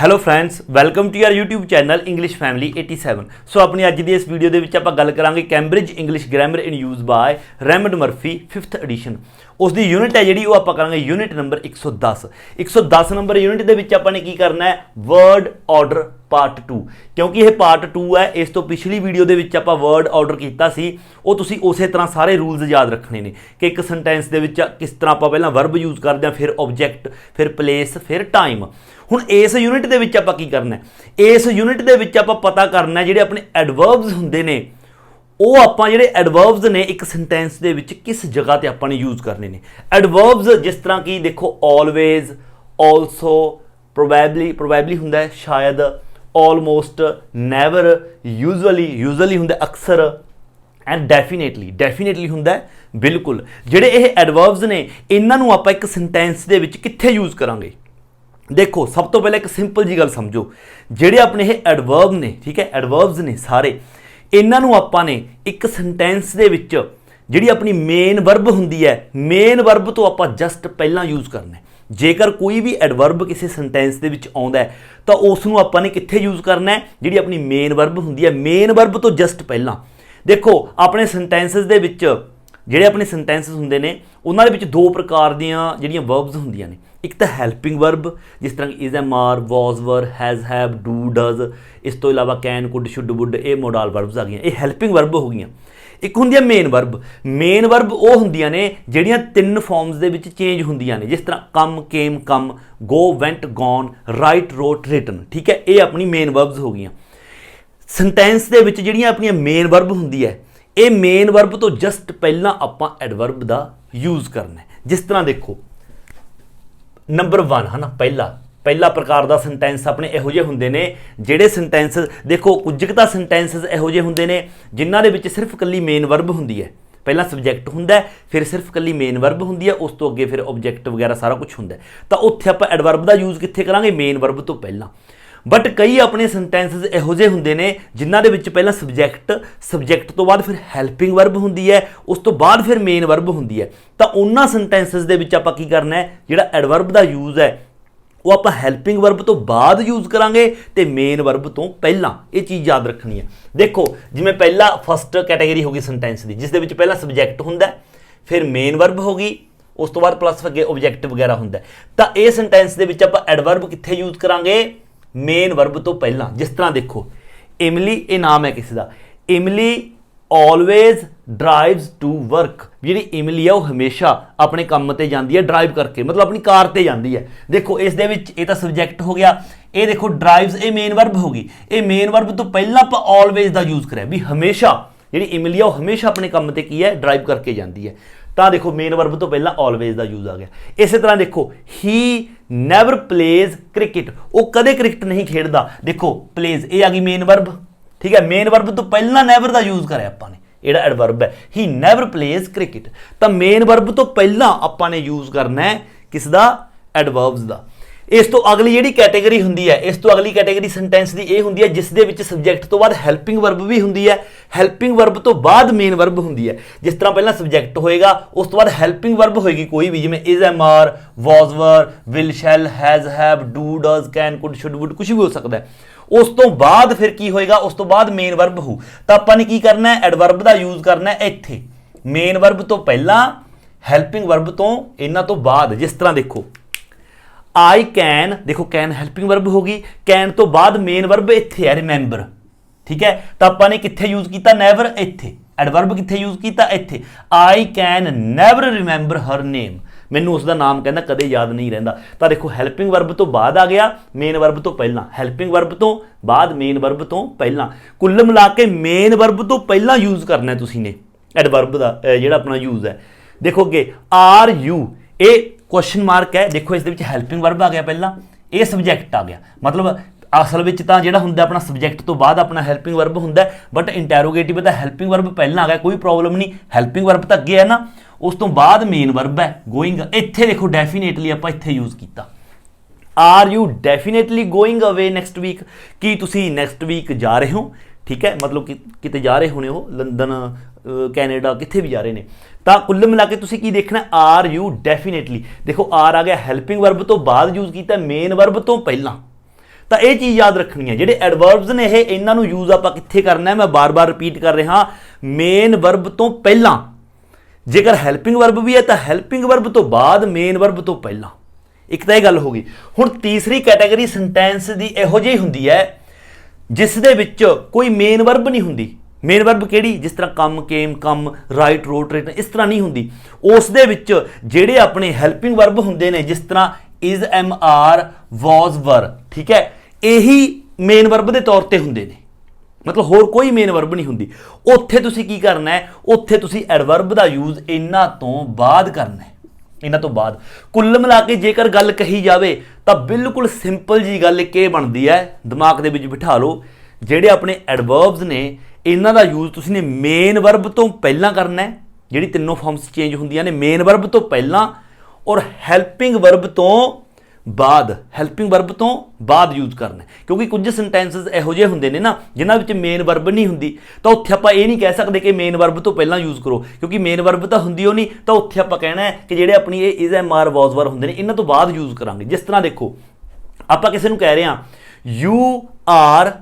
Hello friends, welcome to your YouTube channel English family 87। So ਆਪਣੀ ਅੱਜ ਦੀ ਇਸ video ਦੇ ਵਿੱਚ ਆਪਾਂ ਗੱਲ ਕਰਾਂਗੇ Cambridge English grammar in use by Raymond Murphy 5th edition. ਉਸ ਦੀ ਯੂਨਿਟ ਹੈ ਜਿਹੜੀ ਉਹ ਆਪਾਂ ਕਰਾਂਗੇ ਯੂਨਿਟ ਨੰਬਰ 110। 110 ਨੰਬਰ ਯੂਨਿਟ ਦੇ ਵਿੱਚ ਆਪਾਂ ਨੇ ਕੀ ਕਰਨਾ ਹੈ, ਵਰਡ ਆਰਡਰ ਪਾਰਟ 2। ਕਿਉਂਕਿ ਇਹ ਪਾਰਟ 2 ਹੈ। ਇਸ ਤੋਂ ਪਿਛਲੀ ਵੀਡੀਓ ਦੇ ਵਿੱਚ ਆਪਾਂ ਵਰਡ ਆਰਡਰ ਕੀਤਾ ਸੀ, ਉਹ ਤੁਸੀਂ ਉਸੇ ਤਰ੍ਹਾਂ ਸਾਰੇ ਰੂਲਸ ਯਾਦ ਰੱਖਣੇ ਨੇ ਕਿ ਇੱਕ ਸੈਂਟੈਂਸ ਦੇ ਵਿੱਚ ਕਿਸ ਤਰ੍ਹਾਂ ਆਪਾਂ ਪਹਿਲਾਂ ਵਰਬ ਯੂਜ਼ ਕਰਦੇ ਹਾਂ, ਫਿਰ ਆਬਜੈਕਟ, ਫਿਰ ਪਲੇਸ, ਫਿਰ ਟਾਈਮ। ਹੁਣ ਇਸ ਯੂਨਿਟ ਦੇ ਵਿੱਚ ਆਪਾਂ ਕੀ ਕਰਨਾ ਹੈ, ਇਸ ਯੂਨਿਟ ਦੇ ਵਿੱਚ ਆਪਾਂ ਪਤਾ ਕਰਨਾ ਜਿਹੜੇ ਆਪਣੇ ਐਡਵਰਬਸ ਹੁੰਦੇ ਨੇ, ਉਹ ਆਪਾਂ ਜਿਹੜੇ ਐਡਵਰਬਸ ਨੇ ਇੱਕ ਸੈਂਟੈਂਸ ਦੇ ਵਿੱਚ ਕਿਸ ਜਗ੍ਹਾ ਤੇ ਆਪਾਂ ਨੇ ਯੂਜ਼ ਕਰਨੇ ਨੇ। ਐਡਵਰਬਸ ਜਿਸ ਤਰ੍ਹਾਂ ਕਿ ਦੇਖੋ ਆਲਵੇਜ਼, ਆਲਸੋ, ਪ੍ਰੋਬੈਬਲੀ ਹੁੰਦਾ ਹੈ ਸ਼ਾਇਦ, ਆਲਮੋਸਟ, ਨੈਵਰ, ਯੂਜ਼ੁਅਲੀ ਹੁੰਦਾ ਅਕਸਰ, ਐਂਡ ਡੈਫੀਨੇਟਲੀ ਹੁੰਦਾ ਬਿਲਕੁਲ। ਜਿਹੜੇ ਇਹ ਐਡਵਰਬਸ ਨੇ ਇਹਨਾਂ ਨੂੰ ਆਪਾਂ ਇੱਕ ਸੈਂਟੈਂਸ ਦੇ ਵਿੱਚ ਕਿੱਥੇ ਯੂਜ਼ ਕਰਾਂਗੇ। ਦੇਖੋ ਸਭ ਤੋਂ ਪਹਿਲਾਂ ਇੱਕ ਸਿੰਪਲ ਜੀ ਗੱਲ ਸਮਝੋ, ਜਿਹੜੇ ਆਪਣੇ ਇਹ ਐਡਵਰਬ ਨੇ, ਠੀਕ ਹੈ, ਐਡਵਰਬਸ ਨੇ ਸਾਰੇ, ਇਹਨਾਂ ਨੂੰ ਆਪਾਂ ਨੇ ਇੱਕ ਸੈਂਟੈਂਸ ਦੇ ਵਿੱਚ ਜਿਹੜੀ ਆਪਣੀ ਮੇਨ ਵਰਬ ਹੁੰਦੀ ਹੈ, ਮੇਨ ਵਰਬ ਤੋਂ ਆਪਾਂ ਜਸਟ ਪਹਿਲਾਂ ਯੂਜ਼ ਕਰਨਾ ਹੈ। ਜੇਕਰ ਕੋਈ ਵੀ ਐਡਵਰਬ ਕਿਸੇ ਸੈਂਟੈਂਸ ਦੇ ਵਿੱਚ ਆਉਂਦਾ ਹੈ ਤਾਂ ਉਸ ਨੂੰ ਆਪਾਂ ਨੇ ਕਿੱਥੇ ਯੂਜ਼ ਕਰਨਾ ਹੈ, ਜਿਹੜੀ ਆਪਣੀ ਮੇਨ ਵਰਬ ਹੁੰਦੀ ਹੈ, ਮੇਨ ਵਰਬ ਤੋਂ ਜਸਟ ਪਹਿਲਾਂ। ਦੇਖੋ ਆਪਣੇ ਸੈਂਟੈਂਸਸ ਦੇ ਵਿੱਚ ਜਿਹੜੇ ਆਪਣੇ ਸੈਂਟੈਂਸਸ ਹੁੰਦੇ ਨੇ ਉਹਨਾਂ ਦੇ ਵਿੱਚ ਦੋ ਪ੍ਰਕਾਰ ਦੀਆਂ ਜਿਹੜੀਆਂ ਵਰਬਸ ਹੁੰਦੀਆਂ ਨੇ। ਇੱਕ ਤਾਂ ਹੈਲਪਿੰਗ ਵਰਬ ਜਿਸ ਤਰ੍ਹਾਂ ਕਿ ਇਜ਼, ਐਮ, ਆਰ, ਵਾਜ਼, ਵਰ, ਹੈਜ਼, ਹੈਵ, ਡੂ, ਡਜ਼। ਇਸ ਤੋਂ ਇਲਾਵਾ ਕੈਨ, ਕੁਡ, ਸ਼ੁੱਡ, ਵੁੱਡ, ਇਹ ਮੋਡਲ ਵਰਬਸ ਆ ਗਈਆਂ, ਇਹ ਹੈਲਪਿੰਗ ਵਰਬ ਹੋ ਗਈਆਂ। ਇੱਕ ਹੁੰਦੀ ਹੈ ਮੇਨ ਵਰਬ। ਮੇਨ ਵਰਬ ਉਹ ਹੁੰਦੀਆਂ ਨੇ ਜਿਹੜੀਆਂ ਤਿੰਨ ਫਾਰਮਸ ਦੇ ਵਿੱਚ ਚੇਂਜ ਹੁੰਦੀਆਂ ਨੇ, ਜਿਸ ਤਰ੍ਹਾਂ ਕਮ, ਕੇਮ, ਕਮ, ਗੋ, ਵੈਂਟ, ਗੋਨ, ਰਾਈਟ, ਰੋਟ, ਰਿਟਨ। ਠੀਕ ਹੈ, ਇਹ ਆਪਣੀ ਮੇਨ ਵਰਬਸ ਹੋ ਗਈਆਂ। ਸੈਂਟੈਂਸ ਦੇ ਵਿੱਚ ਜਿਹੜੀਆਂ ਆਪਣੀਆਂ ਮੇਨ ਵਰਬ ਹੁੰਦੀ ਹੈ, ਇਹ ਮੇਨ ਵਰਬ ਤੋਂ ਜਸਟ ਪਹਿਲਾਂ ਆਪਾਂ ਐਡਵਰਬ ਦਾ ਯੂਜ਼ ਕਰਨਾ ਹੈ। ਜਿਸ ਤਰ੍ਹਾਂ ਦੇਖੋ ਨੰਬਰ 1 ਹੈ ਨਾ, ਪਹਿਲਾ ਪ੍ਰਕਾਰ ਦਾ ਸੈਂਟੈਂਸ ਆਪਣੇ ਇਹੋ ਜਿਹੇ ਹੁੰਦੇ ਨੇ ਜਿਹੜੇ ਸੈਂਟੈਂਸ, ਦੇਖੋ ਕੁਝ ਕੁ ਤਾਂ ਸੈਂਟੈਂਸਸ ਇਹੋ ਜਿਹੇ ਹੁੰਦੇ ਨੇ ਜਿਨ੍ਹਾਂ ਦੇ ਵਿੱਚ ਸਿਰਫ ਇਕੱਲੀ ਮੇਨ ਵਰਬ ਹੁੰਦੀ ਹੈ। ਪਹਿਲਾਂ ਸਬਜੈਕਟ ਹੁੰਦਾ, ਫਿਰ ਸਿਰਫ ਇਕੱਲੀ ਮੇਨ ਵਰਬ ਹੁੰਦੀ ਹੈ, ਉਸ ਤੋਂ ਅੱਗੇ ਫਿਰ ਆਬਜੈਕਟ ਵਗੈਰਾ ਸਾਰਾ ਕੁਝ ਹੁੰਦਾ। ਤਾਂ ਉੱਥੇ ਆਪਾਂ ਐਡਵਰਬ ਦਾ ਯੂਜ਼ ਕਿੱਥੇ ਕਰਾਂਗੇ, ਮੇਨ ਵਰਬ ਤੋਂ ਪਹਿਲਾਂ। ਬਟ ਕਈ ਆਪਣੇ ਸੈਂਟੈਂਸਸ ਇਹੋ ਜਿਹੇ ਹੁੰਦੇ ਨੇ ਜਿਨ੍ਹਾਂ ਦੇ ਵਿੱਚ ਪਹਿਲਾਂ ਸਬਜੈਕਟ ਤੋਂ ਬਾਅਦ ਫਿਰ ਹੈਲਪਿੰਗ ਵਰਬ ਹੁੰਦੀ ਹੈ, ਉਸ ਤੋਂ ਬਾਅਦ ਫਿਰ ਮੇਨ ਵਰਬ ਹੁੰਦੀ ਹੈ। ਤਾਂ ਉਹਨਾਂ ਸੈਂਟੈਂਸਸ ਦੇ ਵਿੱਚ ਆਪਾਂ ਕੀ ਕਰਨਾ ਹੈ, ਜਿਹੜਾ ਐਡਵਰਬ ਦਾ ਯੂਜ਼ ਹੈ ਉਹ ਆਪਾਂ ਹੈਲਪਿੰਗ ਵਰਬ ਤੋਂ ਬਾਅਦ ਯੂਜ਼ ਕਰਾਂਗੇ ਤੇ ਮੇਨ ਵਰਬ ਤੋਂ ਪਹਿਲਾਂ। ਇਹ ਚੀਜ਼ ਯਾਦ ਰੱਖਣੀ ਹੈ। ਦੇਖੋ ਜਿਵੇਂ ਪਹਿਲਾ ਫਸਟ ਕੈਟਾਗਰੀ ਹੋ ਗਈ ਸੈਂਟੈਂਸ ਦੀ, ਜਿਸ ਦੇ ਵਿੱਚ ਪਹਿਲਾਂ ਸਬਜੈਕਟ ਹੁੰਦਾ, ਫਿਰ ਮੇਨ ਵਰਬ ਹੋ ਗਈ, ਉਸ ਤੋਂ ਬਾਅਦ ਪਲੱਸ ਅੱਗੇ ਆਬਜੈਕਟ ਵਗੈਰਾ ਹੁੰਦਾ। ਤਾਂ ਇਹ ਸੈਂਟੈਂਸ ਦੇ ਵਿੱਚ ਆਪਾਂ ਐਡਵਰਬ ਕਿੱਥੇ ਯੂਜ਼ ਕਰਾਂਗੇ, ਮੇਨ ਵਰਬ ਤੋਂ ਪਹਿਲਾਂ। ਜਿਸ ਤਰ੍ਹਾਂ ਦੇਖੋ ਇਮਲੀ, ਇਹ ਨਾਮ ਹੈ ਕਿਸੇ ਦਾ, ਇਮਲੀ ਆਲਵੇਜ਼ ਡਰਾਈਵਸ ਟੂ ਵਰਕ। ਜਿਹੜੀ ਇਮਲੀ ਆ ਉਹ ਹਮੇਸ਼ਾ ਆਪਣੇ ਕੰਮ ਤੇ ਜਾਂਦੀ ਹੈ ਡਰਾਈਵ ਕਰਕੇ, ਮਤਲਬ ਆਪਣੀ ਕਾਰ ਤੇ ਜਾਂਦੀ ਹੈ। ਦੇਖੋ ਇਸ ਦੇ ਵਿੱਚ ਇਹ ਤਾਂ ਸਬਜੈਕਟ ਹੋ ਗਿਆ, ਇਹ ਦੇਖੋ ਡਰਾਈਵਸ, ਇਹ ਮੇਨ ਵਰਬ ਹੋ ਗਈ। ਇਹ ਮੇਨ ਵਰਬ ਤੋਂ ਪਹਿਲਾਂ ਆਪਾਂ ਆਲਵੇਜ਼ ਦਾ ਯੂਜ਼ ਕਰਿਆ ਵੀ ਹਮੇਸ਼ਾ ਜਿਹੜੀ ਇਮਲੀ ਆ ਉਹ ਹਮੇਸ਼ਾ ਆਪਣੇ ਕੰਮ ਤੇ ਕੀ ਹੈ, ਡਰਾਈਵ ਕਰਕੇ ਜਾਂਦੀ ਹੈ। ਤਾਂ ਦੇਖੋ ਮੇਨ ਵਰਬ ਤੋਂ ਪਹਿਲਾਂ ਆਲਵੇਜ਼ ਦਾ ਯੂਜ਼ ਆ ਗਿਆ। ਇਸੇ ਤਰ੍ਹਾਂ ਦੇਖੋ ਹੀ ਨੈਵਰ ਪਲੇਜ਼ ਕ੍ਰਿਕਟ, ਉਹ ਕਦੇ ਕ੍ਰਿਕਟ ਨਹੀਂ ਖੇਡਦਾ। ਦੇਖੋ ਪਲੇਜ਼, ਇਹ ਆ ਗਈ ਮੇਨ ਵਰਬ, ਠੀਕ ਹੈ, ਮੇਨ ਵਰਬ ਤੋਂ ਪਹਿਲਾਂ ਨੈਵਰ ਦਾ ਯੂਜ਼ ਕਰਿਆ ਆਪਾਂ ਨੇ, ਜਿਹੜਾ ਐਡਵਰਬ ਹੈ ਹੀ ਨੈਵਰ ਪਲੇਜ਼ ਕ੍ਰਿਕਟ। ਤਾਂ ਮੇਨ ਵਰਬ ਤੋਂ ਪਹਿਲਾਂ ਆਪਾਂ ਨੇ ਯੂਜ਼ ਕਰਨਾ ਹੈ ਕਿਸ ਦਾ, ਐਡਵਰਬਸ ਦਾ। ਇਸ ਤੋਂ ਅਗਲੀ ਜਿਹੜੀ ਕੈਟੇਗਰੀ ਹੁੰਦੀ ਹੈ, ਇਸ ਤੋਂ ਅਗਲੀ ਕੈਟੇਗਰੀ ਸੈਂਟੈਂਸ ਦੀ ਇਹ ਹੁੰਦੀ ਹੈ ਜਿਸ ਦੇ ਵਿੱਚ ਸਬਜੈਕਟ ਤੋਂ ਬਾਅਦ ਹੈਲਪਿੰਗ ਵਰਬ ਵੀ ਹੁੰਦੀ ਹੈ, ਹੈਲਪਿੰਗ ਵਰਬ ਤੋਂ ਬਾਅਦ ਮੇਨ ਵਰਬ ਹੁੰਦੀ ਹੈ। ਜਿਸ ਤਰ੍ਹਾਂ ਪਹਿਲਾਂ ਸਬਜੈਕਟ ਹੋਏਗਾ, ਉਸ ਤੋਂ ਬਾਅਦ ਹੈਲਪਿੰਗ ਵਰਬ ਹੋਏਗੀ ਕੋਈ ਵੀ, ਜਿਵੇਂ is, M, are, was, were, will, shall, has, have, do, does, can, could, should, would, ਕੁਝ ਵੀ ਹੋ ਸਕਦਾ ਹੈ। ਉਸ ਤੋਂ ਬਾਅਦ ਫਿਰ ਕੀ ਹੋਏਗਾ, ਉਸ ਤੋਂ ਬਾਅਦ ਮੇਨ ਵਰਬ ਹੋ। ਤਾਂ ਆਪਾਂ ਨੇ ਕੀ ਕਰਨਾ ਹੈ, ਐਡਵਰਬ ਦਾ ਯੂਜ਼ ਕਰਨਾ ਹੈ ਇੱਥੇ, ਮੇਨ ਵਰਬ ਤੋਂ ਪਹਿਲਾਂ, ਹੈਲਪਿੰਗ ਵਰਬ ਤੋਂ ਇਹਨਾਂ ਤੋਂ ਬਾਅਦ। ਜਿਸ ਤਰ੍ਹਾਂ ਦੇਖੋ ਆਈ ਕੈਨ, ਦੇਖੋ ਕੈਨ ਹੈਲਪਿੰਗ ਵਰਬ ਹੋ ਗਈ, ਕੈਨ ਤੋਂ ਬਾਅਦ ਮੇਨ ਵਰਬ ਇੱਥੇ ਹੈ ਰਿਮੈਂਬਰ, ਠੀਕ ਹੈ। ਤਾਂ ਆਪਾਂ ਨੇ ਕਿੱਥੇ ਯੂਜ਼ ਕੀਤਾ, ਨੈਵਰ, ਇੱਥੇ। ਐਡਵਰਬ ਕਿੱਥੇ ਯੂਜ਼ ਕੀਤਾ, ਇੱਥੇ। ਆਈ ਕੈਨ ਨੈਵਰ ਰਿਮੈਂਬਰ ਹਰ ਨੇਮ, ਮੈਨੂੰ ਉਸ ਦਾ ਨਾਮ ਕਹਿੰਦਾ ਕਦੇ ਯਾਦ ਨਹੀਂ ਰਹਿੰਦਾ। ਤਾਂ ਦੇਖੋ ਹੈਲਪਿੰਗ ਵਰਬ ਤੋਂ ਬਾਅਦ ਆ ਗਿਆ, ਮੇਨ ਵਰਬ ਤੋਂ ਪਹਿਲਾਂ, ਹੈਲਪਿੰਗ ਵਰਬ ਤੋਂ ਬਾਅਦ, ਮੇਨ ਵਰਬ ਤੋਂ ਪਹਿਲਾਂ। ਕੁੱਲ ਮਿਲਾ ਕੇ ਮੇਨ ਵਰਬ ਤੋਂ ਪਹਿਲਾਂ ਯੂਜ਼ ਕਰਨਾ ਤੁਸੀਂ ਨੇ ਐਡਵਰਬ ਦਾ ਜਿਹੜਾ ਆਪਣਾ ਯੂਜ਼ ਹੈ। ਦੇਖੋ ਅੱਗੇ ਆਰ ਯੂ, ਇਹ ਕੁਐਸਚਨ ਮਾਰਕ ਹੈ, ਦੇਖੋ ਇਸ ਦੇ ਵਿੱਚ ਹੈਲਪਿੰਗ ਵਰਬ ਆ ਗਿਆ ਪਹਿਲਾਂ, ਇਹ ਸਬਜੈਕਟ ਆ ਗਿਆ। ਮਤਲਬ ਅਸਲ ਵਿੱਚ ਤਾਂ ਜਿਹੜਾ ਹੁੰਦਾ ਆਪਣਾ ਸਬਜੈਕਟ ਤੋਂ ਬਾਅਦ ਆਪਣਾ ਹੈਲਪਿੰਗ ਵਰਬ ਹੁੰਦਾ, ਬਟ ਇੰਟੈਰੋਗੇਟਿਵ ਦਾ ਹੈਲਪਿੰਗ ਵਰਬ ਪਹਿਲਾਂ ਆ ਗਿਆ, ਕੋਈ ਪ੍ਰੋਬਲਮ ਨਹੀਂ। ਹੈਲਪਿੰਗ ਵਰਬ ਤਾਂ ਅੱਗੇ ਹੈ ਨਾ, ਉਸ ਤੋਂ ਬਾਅਦ ਮੇਨ ਵਰਬ ਹੈ ਗੋਇੰਗ। ਇੱਥੇ ਦੇਖੋ ਡੈਫੀਨੇਟਲੀ ਆਪਾਂ ਇੱਥੇ ਯੂਜ਼ ਕੀਤਾ, ਆਰ ਯੂ ਡੈਫੀਨੇਟਲੀ ਗੋਇੰਗ ਅਵੇ ਨੈਕਸਟ ਵੀਕ, ਕੀ ਤੁਸੀਂ ਨੈਕਸਟ ਵੀਕ ਜਾ ਰਹੇ ਹੋ, ਠੀਕ ਹੈ, ਮਤਲਬ ਕਿ ਕਿਤੇ ਜਾ ਰਹੇ ਹੋਣੇ ਹੋ, ਲੰਦਨ, ਕੈਨੇਡਾ, ਕਿੱਥੇ ਵੀ ਜਾ ਰਹੇ ਨੇ। ਤਾਂ ਕੁੱਲ ਮਿਲਾ ਕੇ ਤੁਸੀਂ ਕੀ ਦੇਖਣਾ, ਆਰ ਯੂ ਡੈਫੀਨੇਟਲੀ। ਦੇਖੋ ਆਰ ਆ ਗਿਆ ਹੈਲਪਿੰਗ ਵਰਬ ਤੋਂ ਬਾਅਦ ਯੂਜ਼ ਕੀਤਾ, ਮੇਨ ਵਰਬ ਤੋਂ ਪਹਿਲਾਂ। ਤਾਂ ਇਹ ਚੀਜ਼ ਯਾਦ ਰੱਖਣੀ ਹੈ, ਜਿਹੜੇ ਐਡਵਰਬਸ ਨੇ ਇਹ ਇਹਨਾਂ ਨੂੰ ਯੂਜ਼ ਆਪਾਂ ਕਿੱਥੇ ਕਰਨਾ ਹੈ, ਮੈਂ ਬਾਰ-ਬਾਰ ਰਿਪੀਟ ਕਰ ਰਿਹਾ, ਮੇਨ ਵਰਬ ਤੋਂ ਪਹਿਲਾਂ। ਜੇਕਰ ਹੈਲਪਿੰਗ ਵਰਬ ਵੀ ਹੈ ਤਾਂ ਹੈਲਪਿੰਗ ਵਰਬ ਤੋਂ ਬਾਅਦ, ਮੇਨ ਵਰਬ ਤੋਂ ਪਹਿਲਾਂ। ਇੱਕ ਤਾਂ ਇਹ ਗੱਲ ਹੋ ਗਈ। ਹੁਣ ਤੀਸਰੀ ਕੈਟਾਗਰੀ ਸੈਂਟੈਂਸ ਦੀ ਇਹੋ ਜਿਹੀ ਹੁੰਦੀ ਹੈ ਜਿਸ ਦੇ ਵਿੱਚ ਕੋਈ ਮੇਨ ਵਰਬ ਨਹੀਂ ਹੁੰਦੀ। ਮੇਨ ਵਰਬ ਕਿਹੜੀ? ਜਿਸ ਤਰ੍ਹਾਂ ਕਮ, ਕੇਮ, ਕਮ, ਰਾਈਟ, ਰੋਟ, ਰਿਟਨ, ਇਸ ਤਰ੍ਹਾਂ ਨਹੀਂ ਹੁੰਦੀ। ਉਸ ਦੇ ਵਿੱਚ ਜਿਹੜੇ ਆਪਣੇ ਹੈਲਪਿੰਗ ਵਰਬ ਹੁੰਦੇ ਨੇ, ਜਿਸ ਤਰ੍ਹਾਂ ਇਜ਼, ਐਮ, ਆਰ, ਵਾਜ਼, ਵਰ, ਠੀਕ ਹੈ, ਇਹੀ ਮੇਨ ਵਰਬ ਦੇ ਤੌਰ ਤੇ ਹੁੰਦੇ ਨੇ, ਮਤਲਬ ਹੋਰ ਕੋਈ ਮੇਨ ਵਰਬ ਨਹੀਂ ਹੁੰਦੀ। ਉੱਥੇ ਤੁਸੀਂ ਕੀ ਕਰਨਾ ਹੈ, ਉੱਥੇ ਤੁਸੀਂ ਐਡਵਰਬ ਦਾ ਯੂਜ਼ ਇਹਨਾਂ ਤੋਂ ਬਾਅਦ ਕਰਨਾ ਹੈ, ਇਹਨਾਂ ਤੋਂ ਬਾਅਦ। ਕੁੱਲ ਮਿਲਾ ਕੇ ਜੇਕਰ ਗੱਲ ਕਹੀ ਜਾਵੇ ਤਾਂ ਬਿਲਕੁਲ ਸਿੰਪਲ ਜੀ ਗੱਲ ਇੱਕ ਇਹ ਬਣਦੀ ਹੈ, ਦਿਮਾਗ ਦੇ ਵਿੱਚ ਬਿਠਾ ਲਓ, ਜਿਹੜੇ ਆਪਣੇ ਐਡਵਰਬਸ ਨੇ ਇਹਨਾਂ ਦਾ ਯੂਜ਼ ਤੁਸੀਂ ਨੇ ਮੇਨ ਵਰਬ ਤੋਂ ਪਹਿਲਾਂ ਕਰਨਾ ਹੈ, ਜਿਹੜੀ ਤਿੰਨੋਂ ਫਾਰਮਸ ਚੇਂਜ ਹੁੰਦੀਆਂ ਨੇ, ਮੇਨ ਵਰਬ ਤੋਂ ਪਹਿਲਾਂ ਔਰ ਹੈਲਪਿੰਗ ਵਰਬ ਤੋਂ ਬਾਅਦ, ਹੈਲਪਿੰਗ ਵਰਬ ਤੋਂ ਬਾਅਦ ਯੂਜ਼ ਕਰਨਾ ਹੈ। ਕਿਉਂਕਿ ਕੁਝ ਸੈਂਟੈਂਸਸ ਇਹੋ ਜਿਹੇ ਹੁੰਦੇ ਨੇ ਨਾ ਜਿਨ੍ਹਾਂ ਵਿੱਚ ਮੇਨ ਵਰਬ ਨਹੀਂ ਹੁੰਦੀ, ਤਾਂ ਉੱਥੇ ਆਪਾਂ ਇਹ ਨਹੀਂ ਕਹਿ ਸਕਦੇ ਕਿ ਮੇਨ ਵਰਬ ਤੋਂ ਪਹਿਲਾਂ ਯੂਜ਼ ਕਰੋ, ਕਿਉਂਕਿ ਮੇਨ ਵਰਬ ਤਾਂ ਹੁੰਦੀ ਉਹ ਨਹੀਂ, ਤਾਂ ਉੱਥੇ ਆਪਾਂ ਕਹਿਣਾ ਹੈ ਕਿ ਜਿਹੜੇ ਆਪਣੀ ਇਹ ਇਜ਼, ਐਮ, ਆਰ, ਵਾਜ਼, ਵਰ ਹੁੰਦੇ ਨੇ ਇਹਨਾਂ ਤੋਂ ਬਾਅਦ ਯੂਜ਼ ਕਰਾਂਗੇ। ਜਿਸ ਤਰ੍ਹਾਂ ਦੇਖੋ, ਆਪਾਂ ਕਿਸੇ ਨੂੰ ਕਹਿ ਰਹੇ ਹਾਂ ਯੂ ਆਰ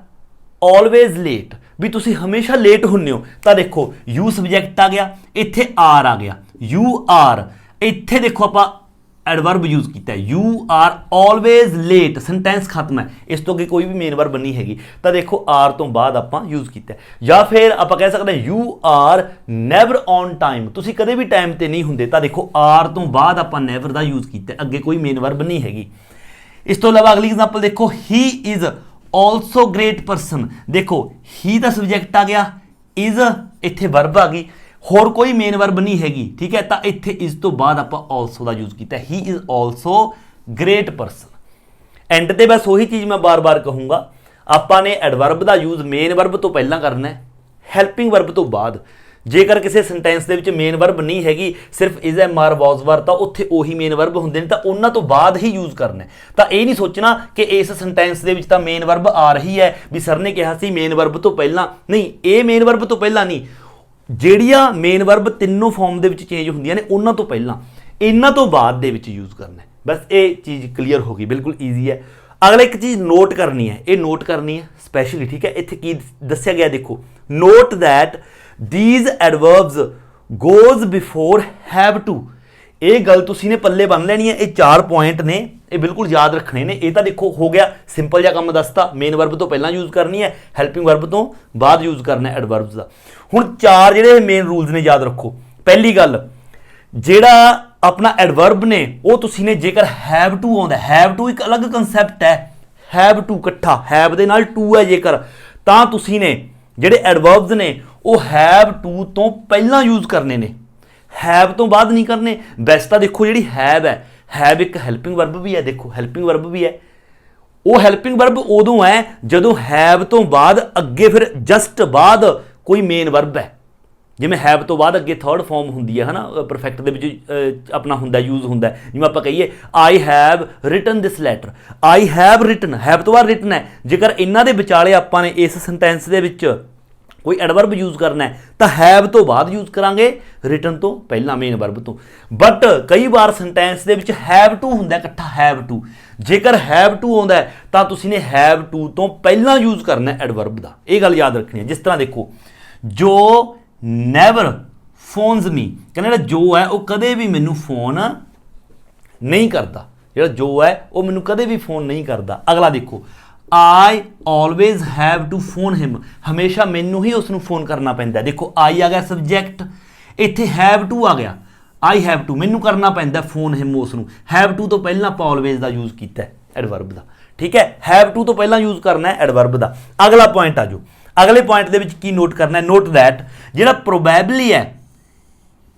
ਆਲਵੇਜ਼ ਲੇਟ, ਵੀ ਤੁਸੀਂ ਹਮੇਸ਼ਾ ਲੇਟ ਹੁੰਦੇ ਹੋ, ਤਾਂ ਦੇਖੋ ਯੂ ਸਬਜੈਕਟ ਆ ਗਿਆ, ਇੱਥੇ ਆਰ ਆ ਗਿਆ, ਯੂ ਆਰ, ਇੱਥੇ ਦੇਖੋ ਆਪਾਂ ਐਡਵਰਬ ਯੂਜ਼ ਕੀਤਾ, you are always late, sentence ਖਤਮ ਹੈ, ਇਸ ਤੋਂ ਅੱਗੇ ਕੋਈ ਵੀ ਮੇਨ ਵਰਬ ਨਹੀਂ ਹੈਗੀ, ਤਾਂ ਦੇਖੋ ਆਰ ਤੋਂ ਬਾਅਦ ਆਪਾਂ ਯੂਜ਼ ਕੀਤਾ। ਜਾਂ ਫਿਰ ਆਪਾਂ ਕਹਿ ਸਕਦੇ ਹਾਂ you are never on time, ਤੁਸੀਂ ਕਦੇ ਵੀ ਟਾਈਮ ਤੇ ਨਹੀਂ ਹੁੰਦੇ, ਤਾਂ ਦੇਖੋ ਆਰ ਤੋਂ ਬਾਅਦ ਆਪਾਂ ਨੈਵਰ ਦਾ ਯੂਜ਼ ਕੀਤਾ, ਅੱਗੇ ਕੋਈ ਮੇਨ ਵਰਬ ਨਹੀਂ ਹੈਗੀ। ਇਸ ਤੋਂ ਇਲਾਵਾ ਅਗਲੀ ਐਗਜ਼ਾਮਪਲ ਦੇਖੋ, ਹੀ ਇਜ਼ ਆਲਸੋ ਗ੍ਰੇਟ ਪਰਸਨ, ਦੇਖੋ ਹੀ ਦਾ ਸਬਜੈਕਟ ਆ ਗਿਆ, ਇਜ਼ ਇੱਥੇ ਵਰਬ ਆ ਗਈ, ਹੋਰ ਕੋਈ ਮੇਨ ਵਰਬ ਨਹੀਂ ਹੈਗੀ, ਠੀਕ ਹੈ, ਤਾਂ ਇੱਥੇ ਇਸ ਤੋਂ ਬਾਅਦ ਆਪਾਂ ਆਲਸੋ ਦਾ ਯੂਜ਼ ਕੀਤਾ, ਹੀ is also great person. And ਤੇ ਬਸ ਉਹੀ ਚੀਜ਼ ਮੈਂ ਬਾਰ-ਬਾਰ ਕਹੂੰਗਾ, ਆਪਾਂ ਨੇ ਐਡਵਰਬ ਦਾ ਯੂਜ਼ ਮੇਨ ਵਰਬ ਤੋਂ ਪਹਿਲਾਂ ਕਰਨਾ ਹੈ, ਹੈਲਪਿੰਗ ਵਰਬ ਤੋਂ ਬਾਅਦ। ਜੇਕਰ ਕਿਸੇ ਸੈਂਟੈਂਸ ਦੇ ਵਿੱਚ ਮੇਨ ਵਰਬ ਨਹੀਂ ਹੈਗੀ, ਸਿਰਫ ਇਜ਼, ਐਮ, ਆਰ, ਵਾਜ਼, ਵਰ, ਤਾਂ ਉੱਥੇ ਉਹੀ ਮੇਨ ਵਰਬ ਹੁੰਦੇ ਨੇ, ਤਾਂ ਉਹਨਾਂ ਤੋਂ ਬਾਅਦ ਹੀ ਯੂਜ਼ ਕਰਨਾ। ਤਾਂ ਇਹ ਨਹੀਂ ਸੋਚਣਾ ਕਿ ਇਸ ਸੈਂਟੈਂਸ ਦੇ ਵਿੱਚ ਤਾਂ ਮੇਨ ਵਰਬ ਆ ਰਹੀ ਹੈ, ਵੀ ਸਰ ਨੇ ਕਿਹਾ ਸੀ ਮੇਨ ਵਰਬ ਤੋਂ ਪਹਿਲਾਂ, ਨਹੀਂ, ਇਹ ਮੇਨ ਵਰਬ ਤੋਂ ਪਹਿਲਾਂ ਨਹੀਂ, ਜਿਹੜੀਆਂ ਮੇਨ ਵਰਬ ਤਿੰਨੋਂ ਫਾਰਮ ਦੇ ਵਿੱਚ ਚੇਂਜ ਹੁੰਦੀਆਂ ਨੇ ਉਹਨਾਂ ਤੋਂ ਪਹਿਲਾਂ, ਇਹਨਾਂ ਤੋਂ ਬਾਅਦ ਦੇ ਵਿੱਚ ਯੂਜ਼ ਕਰਨਾ। ਬਸ ਇਹ ਚੀਜ਼ ਕਲੀਅਰ ਹੋ ਗਈ, ਬਿਲਕੁਲ ਈਜ਼ੀ ਹੈ। ਅਗਲਾ ਇੱਕ ਚੀਜ਼ ਨੋਟ ਕਰਨੀ ਹੈ, ਇਹ ਨੋਟ ਕਰਨੀ ਹੈ ਸਪੈਸ਼ਲੀ, ਠੀਕ ਹੈ। ਇੱਥੇ ਕੀ ਦੱਸਿਆ ਗਿਆ ਦੇਖੋ, note that these adverbs goes before have to, ਇਹ ਗੱਲ ਤੁਸੀਂ ਨੇ ਪੱਲੇ ਬੰਨ ਲੈਣੀ ਹੈ। ਇਹ 4 ਪੁਆਇੰਟ ਨੇ, ਇਹ ਬਿਲਕੁਲ ਯਾਦ ਰੱਖਣੇ ਨੇ। ਇਹ ਤਾਂ ਦੇਖੋ ਹੋ ਗਿਆ ਸਿੰਪਲ ਜਿਹਾ ਕੰਮ ਦੱਸਤਾ, ਮੇਨ ਵਰਬ ਤੋਂ ਪਹਿਲਾਂ ਯੂਜ਼ ਕਰਨੀ ਹੈ, ਹੈਲਪਿੰਗ ਵਰਬ ਤੋਂ ਬਾਅਦ ਯੂਜ਼ ਕਰਨਾ ਹੈ ਐਡਵਰਬਸ ਦਾ। ਹੁਣ 4 ਜਿਹੜੇ ਮੇਨ ਰੂਲਸ ਨੇ ਯਾਦ ਰੱਖੋ। ਪਹਿਲੀ ਗੱਲ, ਜਿਹੜਾ ਆਪਣਾ ਐਡਵਰਬ ਨੇ ਉਹ ਤੁਸੀਂ ਨੇ ਜੇਕਰ ਹੈਵ ਟੂ ਆਉਂਦਾ, ਹੈਵ ਟੂ ਇੱਕ ਅਲੱਗ ਕੰਸੈਪਟ ਹੈ, ਹੈਵ ਟੂ ਇਕੱਠਾ, ਹੈਵ ਦੇ ਨਾਲ ਟੂ ਹੈ ਜੇਕਰ, ਤਾਂ ਤੁਸੀਂ ਨੇ ਜਿਹੜੇ ਐਡਵਰਬਸ ਨੇ ਉਹ ਹੈਵ ਟੂ ਤੋਂ ਪਹਿਲਾਂ ਯੂਜ਼ ਕਰਨੇ ਨੇ, ਹੈਵ ਤੋਂ ਬਾਅਦ ਨਹੀਂ ਕਰਨੇ। ਵੈਸੇ ਤਾਂ ਦੇਖੋ ਜਿਹੜੀ ਹੈਵ ਹੈ, ਹੈਵ ਇੱਕ ਹੈਲਪਿੰਗ ਵਰਬ ਵੀ ਹੈ, ਦੇਖੋ ਹੈਲਪਿੰਗ ਵਰਬ ਵੀ ਹੈ। ਉਹ ਹੈਲਪਿੰਗ ਵਰਬ ਉਦੋਂ ਹੈ ਜਦੋਂ ਹੈਵ ਤੋਂ ਬਾਅਦ ਅੱਗੇ ਫਿਰ ਜਸਟ ਬਾਅਦ ਕੋਈ ਮੇਨ ਵਰਬ ਹੈ, ਜਿਵੇਂ ਹੈਵ ਤੋਂ ਬਾਅਦ ਅੱਗੇ ਥਰਡ ਫਾਰਮ ਹੁੰਦੀ ਹੈ, ਹੈ ਨਾ, ਪਰਫੈਕਟ ਦੇ ਵਿੱਚ ਆਪਣਾ ਹੁੰਦਾ, ਯੂਜ਼ ਹੁੰਦਾ। ਜਿਵੇਂ ਆਪਾਂ ਕਹੀਏ I have written this letter, I have written, have ਤੋਂ ਬਾਅਦ ਰਿਟਨ ਹੈ। ਜੇਕਰ ਇਹਨਾਂ ਦੇ ਵਿਚਾਲੇ ਆਪਾਂ ਨੇ ਇਸ ਸੈਂਟੈਂਸ ਦੇ ਵਿੱਚ ਕੋਈ ਐਡਵਰਬ ਯੂਜ਼ ਕਰਨਾ ਹੈ ਤਾਂ ਹੈਵ ਤੋਂ ਬਾਅਦ ਯੂਜ਼ ਕਰਾਂਗੇ, ਰਿਟਨ ਤੋਂ ਪਹਿਲਾਂ, ਮੇਨ ਵਰਬ ਤੋਂ। ਬਟ ਕਈ ਵਾਰ ਸੈਂਟੈਂਸ ਦੇ ਵਿੱਚ ਹੈਵ ਟੂ ਹੁੰਦਾ ਇਕੱਠਾ, ਹੈਵ ਟੂ, ਜੇਕਰ ਹੈਵ ਟੂ ਆਉਂਦਾ ਤਾਂ ਤੁਸੀਂ ਨੇ ਹੈਵ ਟੂ ਤੋਂ ਪਹਿਲਾਂ ਯੂਜ਼ ਕਰਨਾ ਐਡਵਰਬ ਦਾ, ਇਹ ਗੱਲ ਯਾਦ ਰੱਖਣੀ ਹੈ। ਜਿਸ ਤਰ੍ਹਾਂ ਦੇਖੋ, ਜੋ ਨੈਵਰ ਫੋਨਸ ਮੀ, ਕਹਿੰਦਾ ਜਿਹੜਾ ਜੋ ਹੈ ਉਹ ਕਦੇ ਵੀ ਮੈਨੂੰ ਫੋਨ ਨਹੀਂ ਕਰਦਾ, ਜਿਹੜਾ ਜੋ ਹੈ ਉਹ ਮੈਨੂੰ ਕਦੇ ਵੀ ਫੋਨ ਨਹੀਂ ਕਰਦਾ। ਅਗਲਾ ਦੇਖੋ, I always have to phone him, ਹਮੇਸ਼ਾ ਮੈਨੂੰ ਹੀ ਉਸ ਨੂੰ ਫੋਨ ਕਰਨਾ ਪੈਂਦਾ। ਦੇਖੋ I ਆ ਗਿਆ ਸਬਜੈਕਟ, ਇੱਥੇ have to ਆ ਗਿਆ, I have to, ਮੈਨੂੰ ਕਰਨਾ ਪੈਂਦਾ ਫੋਨ ਹਿਮ, ਉਸ ਨੂੰ। have to ਤੋਂ ਪਹਿਲਾਂ ਆਪਾਂ always ਦਾ ਯੂਜ਼ ਕੀਤਾ ਐਡਵਰਬ ਦਾ, ਠੀਕ ਹੈ। have to ਤੋਂ ਪਹਿਲਾਂ ਯੂਜ਼ ਕਰਨਾ ਹੈ ਐਡਵਰਬ ਦਾ। ਅਗਲਾ ਪੁਆਇੰਟ ਆ ਜਾਓ, ਅਗਲੇ ਪੁਆਇੰਟ ਦੇ ਵਿੱਚ ਕੀ ਨੋਟ ਕਰਨਾ ਹੈ, ਨੋਟ ਦੈਟ ਜਿਹੜਾ ਪ੍ਰੋਬੈਬਲੀ ਹੈ,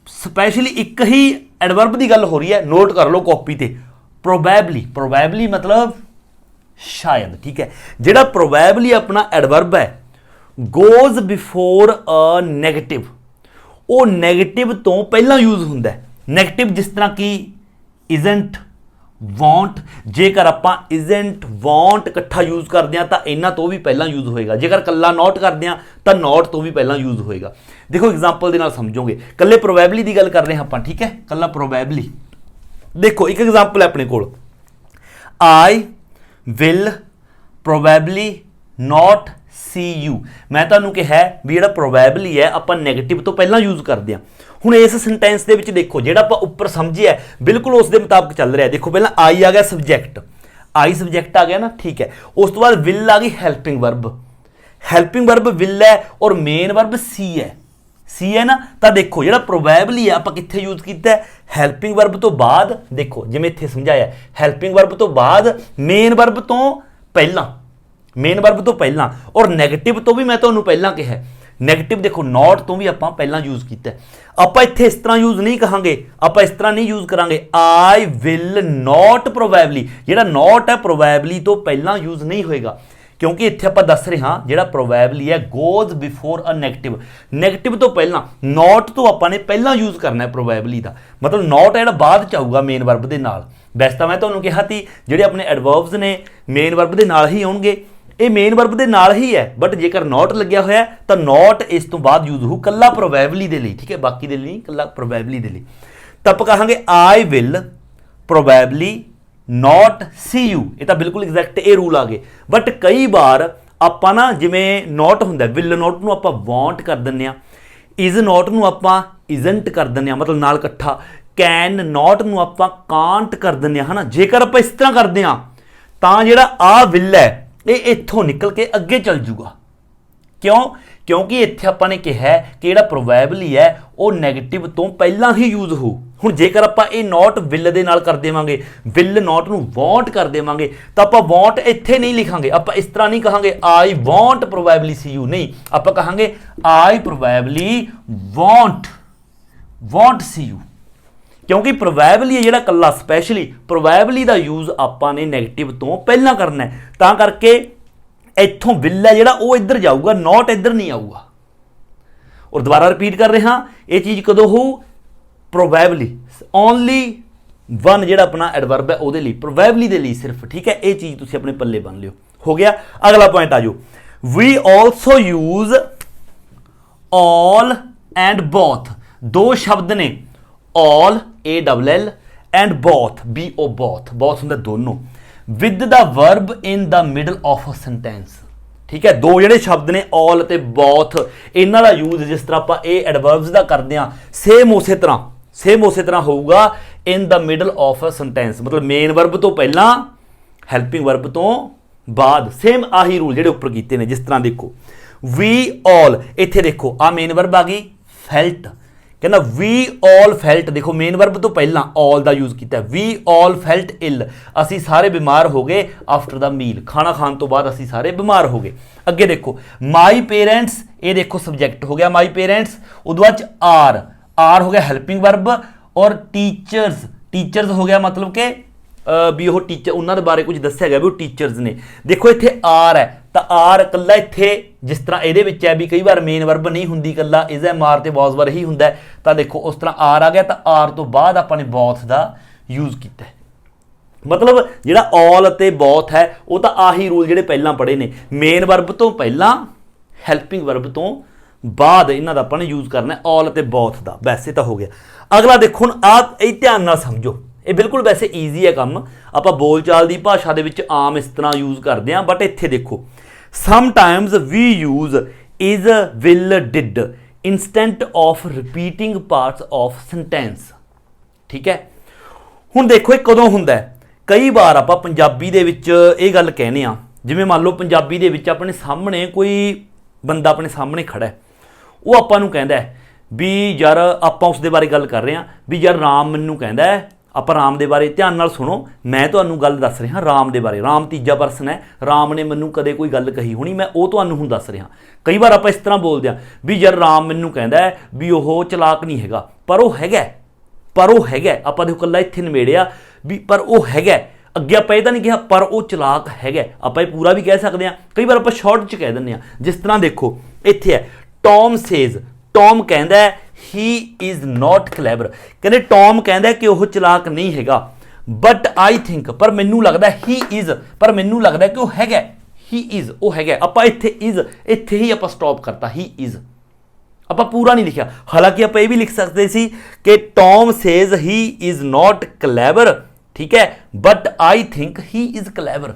ਸਪੈਸ਼ਲੀ ਇੱਕ ਹੀ ਐਡਵਰਬ ਦੀ ਗੱਲ ਹੋ ਰਹੀ ਹੈ, ਨੋਟ ਕਰ ਲਓ ਕਾਪੀ ਤੇ, ਪ੍ਰੋਬੈਬਲੀ, ਪ੍ਰੋਬੈਬਲੀ ਮਤਲਬ ਸ਼ਾਇਦ, ਠੀਕ ਹੈ। ਜਿਹੜਾ ਪ੍ਰੋਬੈਬਲੀ ਆਪਣਾ ਐਡਵਰਬ ਹੈ ਗੋਜ਼ ਬਿਫੋਰ ਅ ਨੈਗੇਟਿਵ, ਉਹ ਨੈਗੇਟਿਵ ਤੋਂ ਪਹਿਲਾਂ ਯੂਜ਼ ਹੁੰਦਾ ਹੈ। ਨੈਗੇਟਿਵ ਜਿਸ ਤਰ੍ਹਾਂ ਕਿ ਇਜ਼ੰਟ, ਵਾਂਟ, ਜੇਕਰ ਆਪਾਂ ਇਜ਼ੰਟ, ਵਾਂਟ ਇਕੱਠਾ ਯੂਜ਼ ਕਰਦੇ ਹਾਂ ਤਾਂ ਇਹਨਾਂ ਤੋਂ ਵੀ ਪਹਿਲਾਂ ਯੂਜ਼ ਹੋਏਗਾ। ਜੇਕਰ ਕੱਲਾ ਨੋਟ ਕਰਦੇ ਹਾਂ ਤਾਂ ਨੋਟ ਤੋਂ ਵੀ ਪਹਿਲਾਂ ਯੂਜ਼ ਹੋਏਗਾ। ਦੇਖੋ ਐਗਜ਼ਾਮਪਲ ਦੇ ਨਾਲ ਸਮਝੋਗੇ, ਕੱਲੇ ਪ੍ਰੋਬੈਬਲੀ ਦੀ ਗੱਲ ਕਰ ਰਹੇ ਹਾਂ ਆਪਾਂ, ਠੀਕ ਹੈ, ਕੱਲਾ ਪ੍ਰੋਬੈਬਲੀ। ਦੇਖੋ ਇੱਕ ਐਗਜ਼ਾਮਪਲ ਹੈ ਆਪਣੇ ਕੋਲ, I will probably not C you. ਮੈਂ ਤੁਹਾਨੂੰ ਕਿਹਾ ਵੀ ਜਿਹੜਾ ਪ੍ਰੋਬੈਬਲੀ ਹੈ ਆਪਾਂ ਨੈਗੇਟਿਵ ਤੋਂ ਪਹਿਲਾਂ ਯੂਜ਼ ਕਰਦੇ ਹਾਂ। ਹੁਣ ਇਸ ਸੈਂਟੈਂਸ ਦੇ ਵਿੱਚ ਦੇਖੋ ਜਿਹੜਾ ਆਪਾਂ ਉੱਪਰ ਸਮਝਿਆ ਬਿਲਕੁਲ ਉਸ ਦੇ ਮੁਤਾਬਕ ਚੱਲ ਰਿਹਾ। ਦੇਖੋ ਪਹਿਲਾਂ ਆਈ ਆ ਗਿਆ ਸਬਜੈਕਟ, ਆਈ ਸਬਜੈਕਟ ਆ ਗਿਆ ਨਾ, ਠੀਕ ਹੈ। ਉਸ ਤੋਂ ਬਾਅਦ ਵਿਲ ਆ ਗਈ helping verb, helping verb will ਹੈ ਔਰ ਮੇਨ ਵਰਬ ਸੀ ਹੈ, ਸੀ ਹੈ ਨਾ। ਤਾਂ ਦੇਖੋ ਜਿਹੜਾ ਪ੍ਰੋਬੈਬਲੀ ਹੈ ਆਪਾਂ ਕਿੱਥੇ ਯੂਜ਼ ਕੀਤਾ, ਹੈਲਪਿੰਗ ਵਰਬ ਤੋਂ ਬਾਅਦ। ਦੇਖੋ ਜਿਵੇਂ ਇੱਥੇ ਸਮਝਾਇਆ, ਹੈਲਪਿੰਗ ਵਰਬ ਤੋਂ ਬਾਅਦ ਮੇਨ ਵਰਬ ਤੋਂ ਪਹਿਲਾਂ, ਮੇਨ ਵਰਬ ਤੋਂ ਪਹਿਲਾਂ। ਔਰ ਨੈਗੇਟਿਵ ਤੋਂ ਵੀ ਮੈਂ ਤੁਹਾਨੂੰ ਪਹਿਲਾਂ ਕਿਹਾ, ਨੈਗੇਟਿਵ ਦੇਖੋ ਨੋਟ ਤੋਂ ਵੀ ਆਪਾਂ ਪਹਿਲਾਂ ਯੂਜ਼ ਕੀਤਾ। ਆਪਾਂ ਇੱਥੇ ਇਸ ਤਰ੍ਹਾਂ ਯੂਜ਼ ਨਹੀਂ ਕਹਾਂਗੇ, ਆਪਾਂ ਇਸ ਤਰ੍ਹਾਂ ਨਹੀਂ ਯੂਜ਼ ਕਰਾਂਗੇ ਆਈ ਵਿਲ ਨੋਟ ਪ੍ਰੋਬੈਬਲੀ। ਜਿਹੜਾ ਨੋਟ ਹੈ ਪ੍ਰੋਬੈਬਲੀ ਤੋਂ ਪਹਿਲਾਂ ਯੂਜ਼ ਨਹੀਂ ਹੋਏਗਾ, ਕਿਉਂਕਿ ਇੱਥੇ ਆਪਾਂ ਦੱਸ ਰਹੇ ਹਾਂ ਜਿਹੜਾ ਪ੍ਰੋਬੈਬਲੀ ਹੈ ਗੋਜ਼ ਬਿਫੋਰ ਅ ਨੈਗੇਟਿਵ, ਨੈਗੇਟਿਵ ਤੋਂ ਪਹਿਲਾਂ। ਨੋਟ ਤੋਂ ਆਪਾਂ ਨੇ ਪਹਿਲਾਂ ਯੂਜ਼ ਕਰਨਾ ਹੈ ਪ੍ਰੋਬੈਬਲੀ ਦਾ, ਮਤਲਬ ਨੋਟ ਹੈ ਜਿਹੜਾ ਬਾਅਦ ਚ ਆਊਗਾ ਮੇਨ ਵਰਬ ਦੇ ਨਾਲ। ਵੈਸੇ ਤਾਂ ਮੈਂ ਤੁਹਾਨੂੰ ਕਿਹਾ ਸੀ ਜਿਹੜੇ ਆਪਣੇ ਐਡਵਰਬਸ ਨੇ ਮੇਨ ਵਰਬ ਦੇ ਨਾਲ ਹੀ ਆਉਣਗੇ, ਇਹ ਮੇਨ ਵਰਬ ਦੇ ਨਾਲ ਹੀ ਹੈ, ਬਟ ਜੇਕਰ ਨੋਟ ਲੱਗਿਆ ਹੋਇਆ ਤਾਂ ਨੋਟ ਇਸ ਤੋਂ ਬਾਅਦ ਯੂਜ਼ ਹੋਊ ਕੱਲਾ ਪ੍ਰੋਬੈਬਲੀ ਦੇ ਲਈ, ਠੀਕ ਹੈ, ਬਾਕੀ ਦੇ ਲਈ ਨਹੀਂ, ਕੱਲਾ ਪ੍ਰੋਬੈਬਲੀ ਦੇ ਲਈ। ਤਾਂ ਆਪਾਂ ਕਹਾਂਗੇ I will probably note C you. ਇਹ ਤਾਂ ਬਿਲਕੁਲ ਐਗਜ਼ੈਕਟ ਇਹ ਰੂਲ ਆ ਗਏ। ਬਟ ਕਈ ਵਾਰ ਆਪਾਂ ਨਾ ਜਿਵੇਂ ਨੋਟ ਹੁੰਦਾ, ਵਿਲ ਨੋਟ ਨੂੰ ਆਪਾਂ ਵਾਂਟ ਕਰ ਦਿੰਦੇ ਹਾਂ, ਇਜ਼ ਨੋਟ ਨੂੰ ਆਪਾਂ ਇਜ਼ੰਟ ਕਰ ਦਿੰਦੇ ਹਾਂ, ਮਤਲਬ ਨਾਲ ਇਕੱਠਾ। ਕੈਨ ਨੋਟ ਨੂੰ ਆਪਾਂ ਕਾਂਟ ਕਰ ਦਿੰਦੇ ਹਾਂ, ਹੈ ਨਾ। ਜੇਕਰ ਆਪਾਂ ਇਸ ਤਰ੍ਹਾਂ ਕਰਦੇ ਹਾਂ ਤਾਂ ਜਿਹੜਾ ਆ ਵਿਲ ਹੈ ਇਹ ਇੱਥੋਂ ਨਿਕਲ ਕੇ ਅੱਗੇ ਚੱਲ ਜੂਗਾ। ਕਿਉਂ? ਕਿਉਂਕਿ ਇੱਥੇ ਆਪਾਂ ਨੇ ਕਿਹਾ ਕਿ ਜਿਹੜਾ ਪ੍ਰੋਬੈਬਲੀ ਹੈ ਉਹ ਨੈਗੇਟਿਵ ਤੋਂ ਪਹਿਲਾਂ ਹੀ ਯੂਜ਼ ਹੋ। ਹੁਣ ਜੇਕਰ ਆਪਾਂ ਇਹ ਨੋਟ ਵਿਲ ਦੇ ਨਾਲ ਕਰ ਦੇਵਾਂਗੇ, ਵਿਲ ਨੋਟ ਨੂੰ ਵਾਂਟ ਕਰ ਦੇਵਾਂਗੇ, ਤਾਂ ਆਪਾਂ ਵਾਂਟ ਇੱਥੇ ਨਹੀਂ ਲਿਖਾਂਗੇ। ਆਪਾਂ ਇਸ ਤਰ੍ਹਾਂ ਨਹੀਂ ਕਹਾਂਗੇ I want probably C you, ਨਹੀਂ, ਆਪਾਂ ਕਹਾਂਗੇ ਆਈ ਪ੍ਰੋਬੈਬਲੀ ਵਾਂਟ ਸੀ ਯੂ। ਕਿਉਂਕਿ ਪ੍ਰੋਬੈਬਲੀ ਹੈ ਜਿਹੜਾ ਕੱਲਾ ਸਪੈਸ਼ਲੀ ਪ੍ਰੋਬੈਬਲੀ ਦਾ ਯੂਜ਼ ਆਪਾਂ ਨੇ ਨੈਗੇਟਿਵ ਤੋਂ ਪਹਿਲਾਂ ਕਰਨਾ ਹੈ, ਤਾਂ ਕਰਕੇ ਇੱਥੋਂ ਵਿਲ ਹੈ ਜਿਹੜਾ ਉਹ ਇੱਧਰ ਜਾਊਗਾ, ਨੋਟ ਇੱਧਰ ਨਹੀਂ ਆਊਗਾ। ਔਰ ਦੁਬਾਰਾ ਰਿਪੀਟ ਕਰ ਰਿਹਾ, ਇਹ ਚੀਜ਼ ਕਦੋਂ ਹੋਊ? ਪ੍ਰੋਬੈਬਲੀ ਓਨਲੀ ਵਨ ਜਿਹੜਾ ਆਪਣਾ ਐਡਵਰਬ ਹੈ ਉਹਦੇ ਲਈ, ਪ੍ਰੋਬੈਬਲੀ ਦੇ ਲਈ ਸਿਰਫ, ਠੀਕ ਹੈ। ਇਹ ਚੀਜ਼ ਤੁਸੀਂ ਆਪਣੇ ਪੱਲੇ ਬੰਨ ਲਿਓ। ਹੋ ਗਿਆ। ਅਗਲਾ ਪੁਆਇੰਟ ਆ ਜਾਓ, ਵੀ ਆਲਸੋ ਯੂਜ਼ ਆਲ ਐਂਡ ਬੋਥ। ਦੋ ਸ਼ਬਦ ਨੇ, all ALL and both BO both ਹੁੰਦਾ ਦੋਨੋਂ, with the verb in the middle of a sentence, ਠੀਕ ਹੈ। ਦੋ ਜਿਹੜੇ ਸ਼ਬਦ ਨੇ all ਅਤੇ both, ਇਹਨਾਂ ਦਾ ਯੂਜ਼ ਜਿਸ ਤਰ੍ਹਾਂ ਆਪਾਂ ਇਹ ਐਡਵਰਬਸ ਦਾ ਕਰਦੇ ਹਾਂ ਸੇਮ ਉਸੇ ਤਰ੍ਹਾਂ ਹੋਊਗਾ in the middle of a sentence, ਮਤਲਬ ਮੇਨ ਵਰਬ ਤੋਂ ਪਹਿਲਾਂ ਹੈਲਪਿੰਗ ਵਰਬ ਤੋਂ ਬਾਅਦ। ਸੇਮ ਆਹੀ ਰੂਲ ਜਿਹੜੇ ਉੱਪਰ ਕੀਤੇ ਨੇ। ਜਿਸ ਤਰ੍ਹਾਂ ਦੇਖੋ we all, ਇੱਥੇ ਦੇਖੋ ਆ ਮੇਨ ਵਰਬ ਆ ਗਈ felt, ਕਹਿੰਦਾ ਵੀ ਆਲ ਫੈਲਟ। ਦੇਖੋ ਮੇਨ ਵਰਬ ਤੋਂ ਪਹਿਲਾਂ ਆਲ ਦਾ ਯੂਜ਼ ਕੀਤਾ, ਵੀ ਆਲ ਫੈਲਟ ਇਲ, ਅਸੀਂ ਸਾਰੇ ਬਿਮਾਰ ਹੋ ਗਏ ਆਫਟਰ ਦਾ ਮੀਲ, ਖਾਣਾ ਖਾਣ ਤੋਂ ਬਾਅਦ ਅਸੀਂ ਸਾਰੇ ਬਿਮਾਰ ਹੋ ਗਏ। ਅੱਗੇ ਦੇਖੋ ਮਾਈ ਪੇਰੈਂਟਸ, ਇਹ ਦੇਖੋ ਸਬਜੈਕਟ ਹੋ ਗਿਆ ਮਾਈ ਪੇਰੈਂਟਸ, ਉਹਦੇ ਬਾਅਦ ਆਰ ਹੋ ਗਿਆ ਹੈਲਪਿੰਗ ਵਰਬ, ਔਰ ਟੀਚਰਸ ਹੋ ਗਿਆ, ਮਤਲਬ ਕਿ ਵੀ ਉਹ ਟੀਚਰ, ਉਹਨਾਂ ਦੇ ਬਾਰੇ ਕੁਝ ਦੱਸਿਆ ਗਿਆ ਵੀ ਉਹ ਟੀਚਰਸ ਨੇ। ਦੇਖੋ ਇੱਥੇ ਆਰ ਹੈ ਤਾਂ ਆਰ ਇਕੱਲਾ ਇੱਥੇ ਜਿਸ ਤਰ੍ਹਾਂ ਇਹਦੇ ਵਿੱਚ ਹੈ ਵੀ ਕਈ ਵਾਰ ਮੇਨ ਵਰਬ ਨਹੀਂ ਹੁੰਦੀ, ਇਕੱਲਾ ਇਜ਼ ਐਮ ਆਰ ਤੇ ਵਾਜ਼ ਵਰ ਹੀ ਹੁੰਦਾ, ਤਾਂ ਦੇਖੋ ਉਸ ਤਰ੍ਹਾਂ ਆਰ ਆ ਗਿਆ ਤਾਂ ਆਰ ਤੋਂ ਬਾਅਦ ਆਪਾਂ ਨੇ ਬੋਥ ਦਾ ਯੂਜ਼ ਕੀਤਾ। ਮਤਲਬ ਜਿਹੜਾ ਆਲ ਅਤੇ ਬੋਥ ਹੈ ਉਹ ਤਾਂ ਆਹੀ ਰੂਲ ਜਿਹੜੇ ਪਹਿਲਾਂ ਪੜ੍ਹੇ ਨੇ, ਮੇਨ ਵਰਬ ਤੋਂ ਪਹਿਲਾਂ ਹੈਲਪਿੰਗ ਵਰਬ ਤੋਂ ਬਾਅਦ ਇਹਨਾਂ ਦਾ ਆਪਾਂ ਨੇ ਯੂਜ਼ ਕਰਨਾ ਆਲ ਅਤੇ ਬੋਥ ਦਾ। ਵੈਸੇ ਤਾਂ ਹੋ ਗਿਆ। ਅਗਲਾ ਦੇਖੋ, ਹੁਣ ਆਹ ਇਹ ਧਿਆਨ ਨਾਲ ਸਮਝੋ, ਇਹ ਬਿਲਕੁਲ ਵੈਸੇ ਈਜ਼ੀ ਹੈ ਕੰਮ, ਆਪਾਂ ਬੋਲਚਾਲ ਦੀ ਭਾਸ਼ਾ ਦੇ ਵਿੱਚ ਆਮ ਇਸ ਤਰ੍ਹਾਂ ਯੂਜ਼ ਕਰਦੇ ਹਾਂ। ਬਟ ਇੱਥੇ ਦੇਖੋ sometimes we use is will did instead of repeating parts of sentence, ਠੀਕ ਹੈ। ਹੁਣ ਦੇਖੋ ਇਹ ਕਦੋਂ ਹੁੰਦਾ ਹੈ? ਕਈ ਵਾਰ ਆਪਾਂ ਪੰਜਾਬੀ ਦੇ ਵਿੱਚ ਇਹ ਗੱਲ ਕਹਿੰਦੇ ਹਾਂ, ਜਿਵੇਂ ਮੰਨ ਲਓ ਪੰਜਾਬੀ ਦੇ ਵਿੱਚ ਆਪਣੇ ਸਾਹਮਣੇ ਕੋਈ ਬੰਦਾ ਆਪਣੇ ਸਾਹਮਣੇ ਖੜਾ ਹੈ, ਉਹ ਆਪਾਂ ਨੂੰ ਕਹਿੰਦਾ ਹੈ ਵੀ ਯਾਰ, ਆਪਾਂ ਉਸ ਦੇ ਬਾਰੇ ਗੱਲ ਕਰ ਰਹੇ ਹਾਂ ਵੀ ਯਾਰ ਰਾਮ ਮੈਨੂੰ ਕਹਿੰਦਾ ਹੈ, ਆਪਾਂ ਰਾਮ ਦੇ ਬਾਰੇ ਧਿਆਨ ਨਾਲ ਸੁਣੋ, ਮੈਂ ਤੁਹਾਨੂੰ ਗੱਲ ਦੱਸ ਰਿਹਾ ਰਾਮ ਦੇ ਬਾਰੇ। ਰਾਮ ਤੀਜਾ ਪਰਸਨ ਹੈ, ਰਾਮ ਨੇ ਮੈਨੂੰ ਕਦੇ ਕੋਈ ਗੱਲ ਕਹੀ ਹੋਣੀ, ਮੈਂ ਉਹ ਤੁਹਾਨੂੰ ਹੁਣ ਦੱਸ ਰਿਹਾ। ਕਈ ਵਾਰ ਆਪਾਂ ਇਸ ਤਰ੍ਹਾਂ ਬੋਲਦੇ ਹਾਂ ਵੀ ਯਾਰ ਰਾਮ ਮੈਨੂੰ ਕਹਿੰਦਾ ਹੈ ਵੀ ਉਹ ਚਲਾਕ ਨਹੀਂ ਹੈਗਾ, ਪਰ ਉਹ ਹੈਗਾ। ਆਪਾਂ ਦੇਖੋ ਇਕੱਲਾ ਇੱਥੇ ਨਿਬੇੜਿਆ ਵੀ ਪਰ ਉਹ ਹੈਗਾ, ਅੱਗੇ ਆਪਾਂ ਇਹ ਤਾਂ ਨਹੀਂ ਕਿਹਾ ਪਰ ਉਹ ਚਲਾਕ ਹੈਗਾ, ਆਪਾਂ ਇਹ ਪੂਰਾ ਵੀ ਕਹਿ ਸਕਦੇ ਹਾਂ। ਕਈ ਵਾਰ ਆਪਾਂ ਸ਼ਾਰਟ 'ਚ ਕਹਿ ਦਿੰਦੇ ਹਾਂ, ਜਿਸ ਤਰ੍ਹਾਂ ਦੇਖੋ ਇੱਥੇ ਹੈ ਟੌਮ ਸੇਜ਼, ਟੌਮ ਕਹਿੰਦਾ ਹੈ ਹੀ ਇਜ਼ ਨੋਟ ਕਲੈਵਰ, ਕਹਿੰਦੇ ਟੌਮ ਕਹਿੰਦਾ ਕਿ ਉਹ ਚਲਾਕ ਨਹੀਂ ਹੈਗਾ, ਬਟ ਆਈ ਥਿੰਕ, ਪਰ ਮੈਨੂੰ ਲੱਗਦਾ ਹੀ ਇਜ਼, ਪਰ ਮੈਨੂੰ ਲੱਗਦਾ ਕਿ ਉਹ ਹੈਗਾ, ਹੀ ਇਜ਼, ਉਹ ਹੈਗਾ। ਆਪਾਂ ਇੱਥੇ ਇਜ਼, ਇੱਥੇ ਹੀ ਆਪਾਂ ਸਟਾਪ ਕਰਤਾ, ਹੀ ਇਜ਼, ਆਪਾਂ ਪੂਰਾ ਨਹੀਂ ਲਿਖਿਆ। ਹਾਲਾਂਕਿ ਆਪਾਂ ਇਹ ਵੀ ਲਿਖ ਸਕਦੇ ਸੀ ਕਿ Tom says he is not clever, ਠੀਕ ਹੈ, but I think he is clever,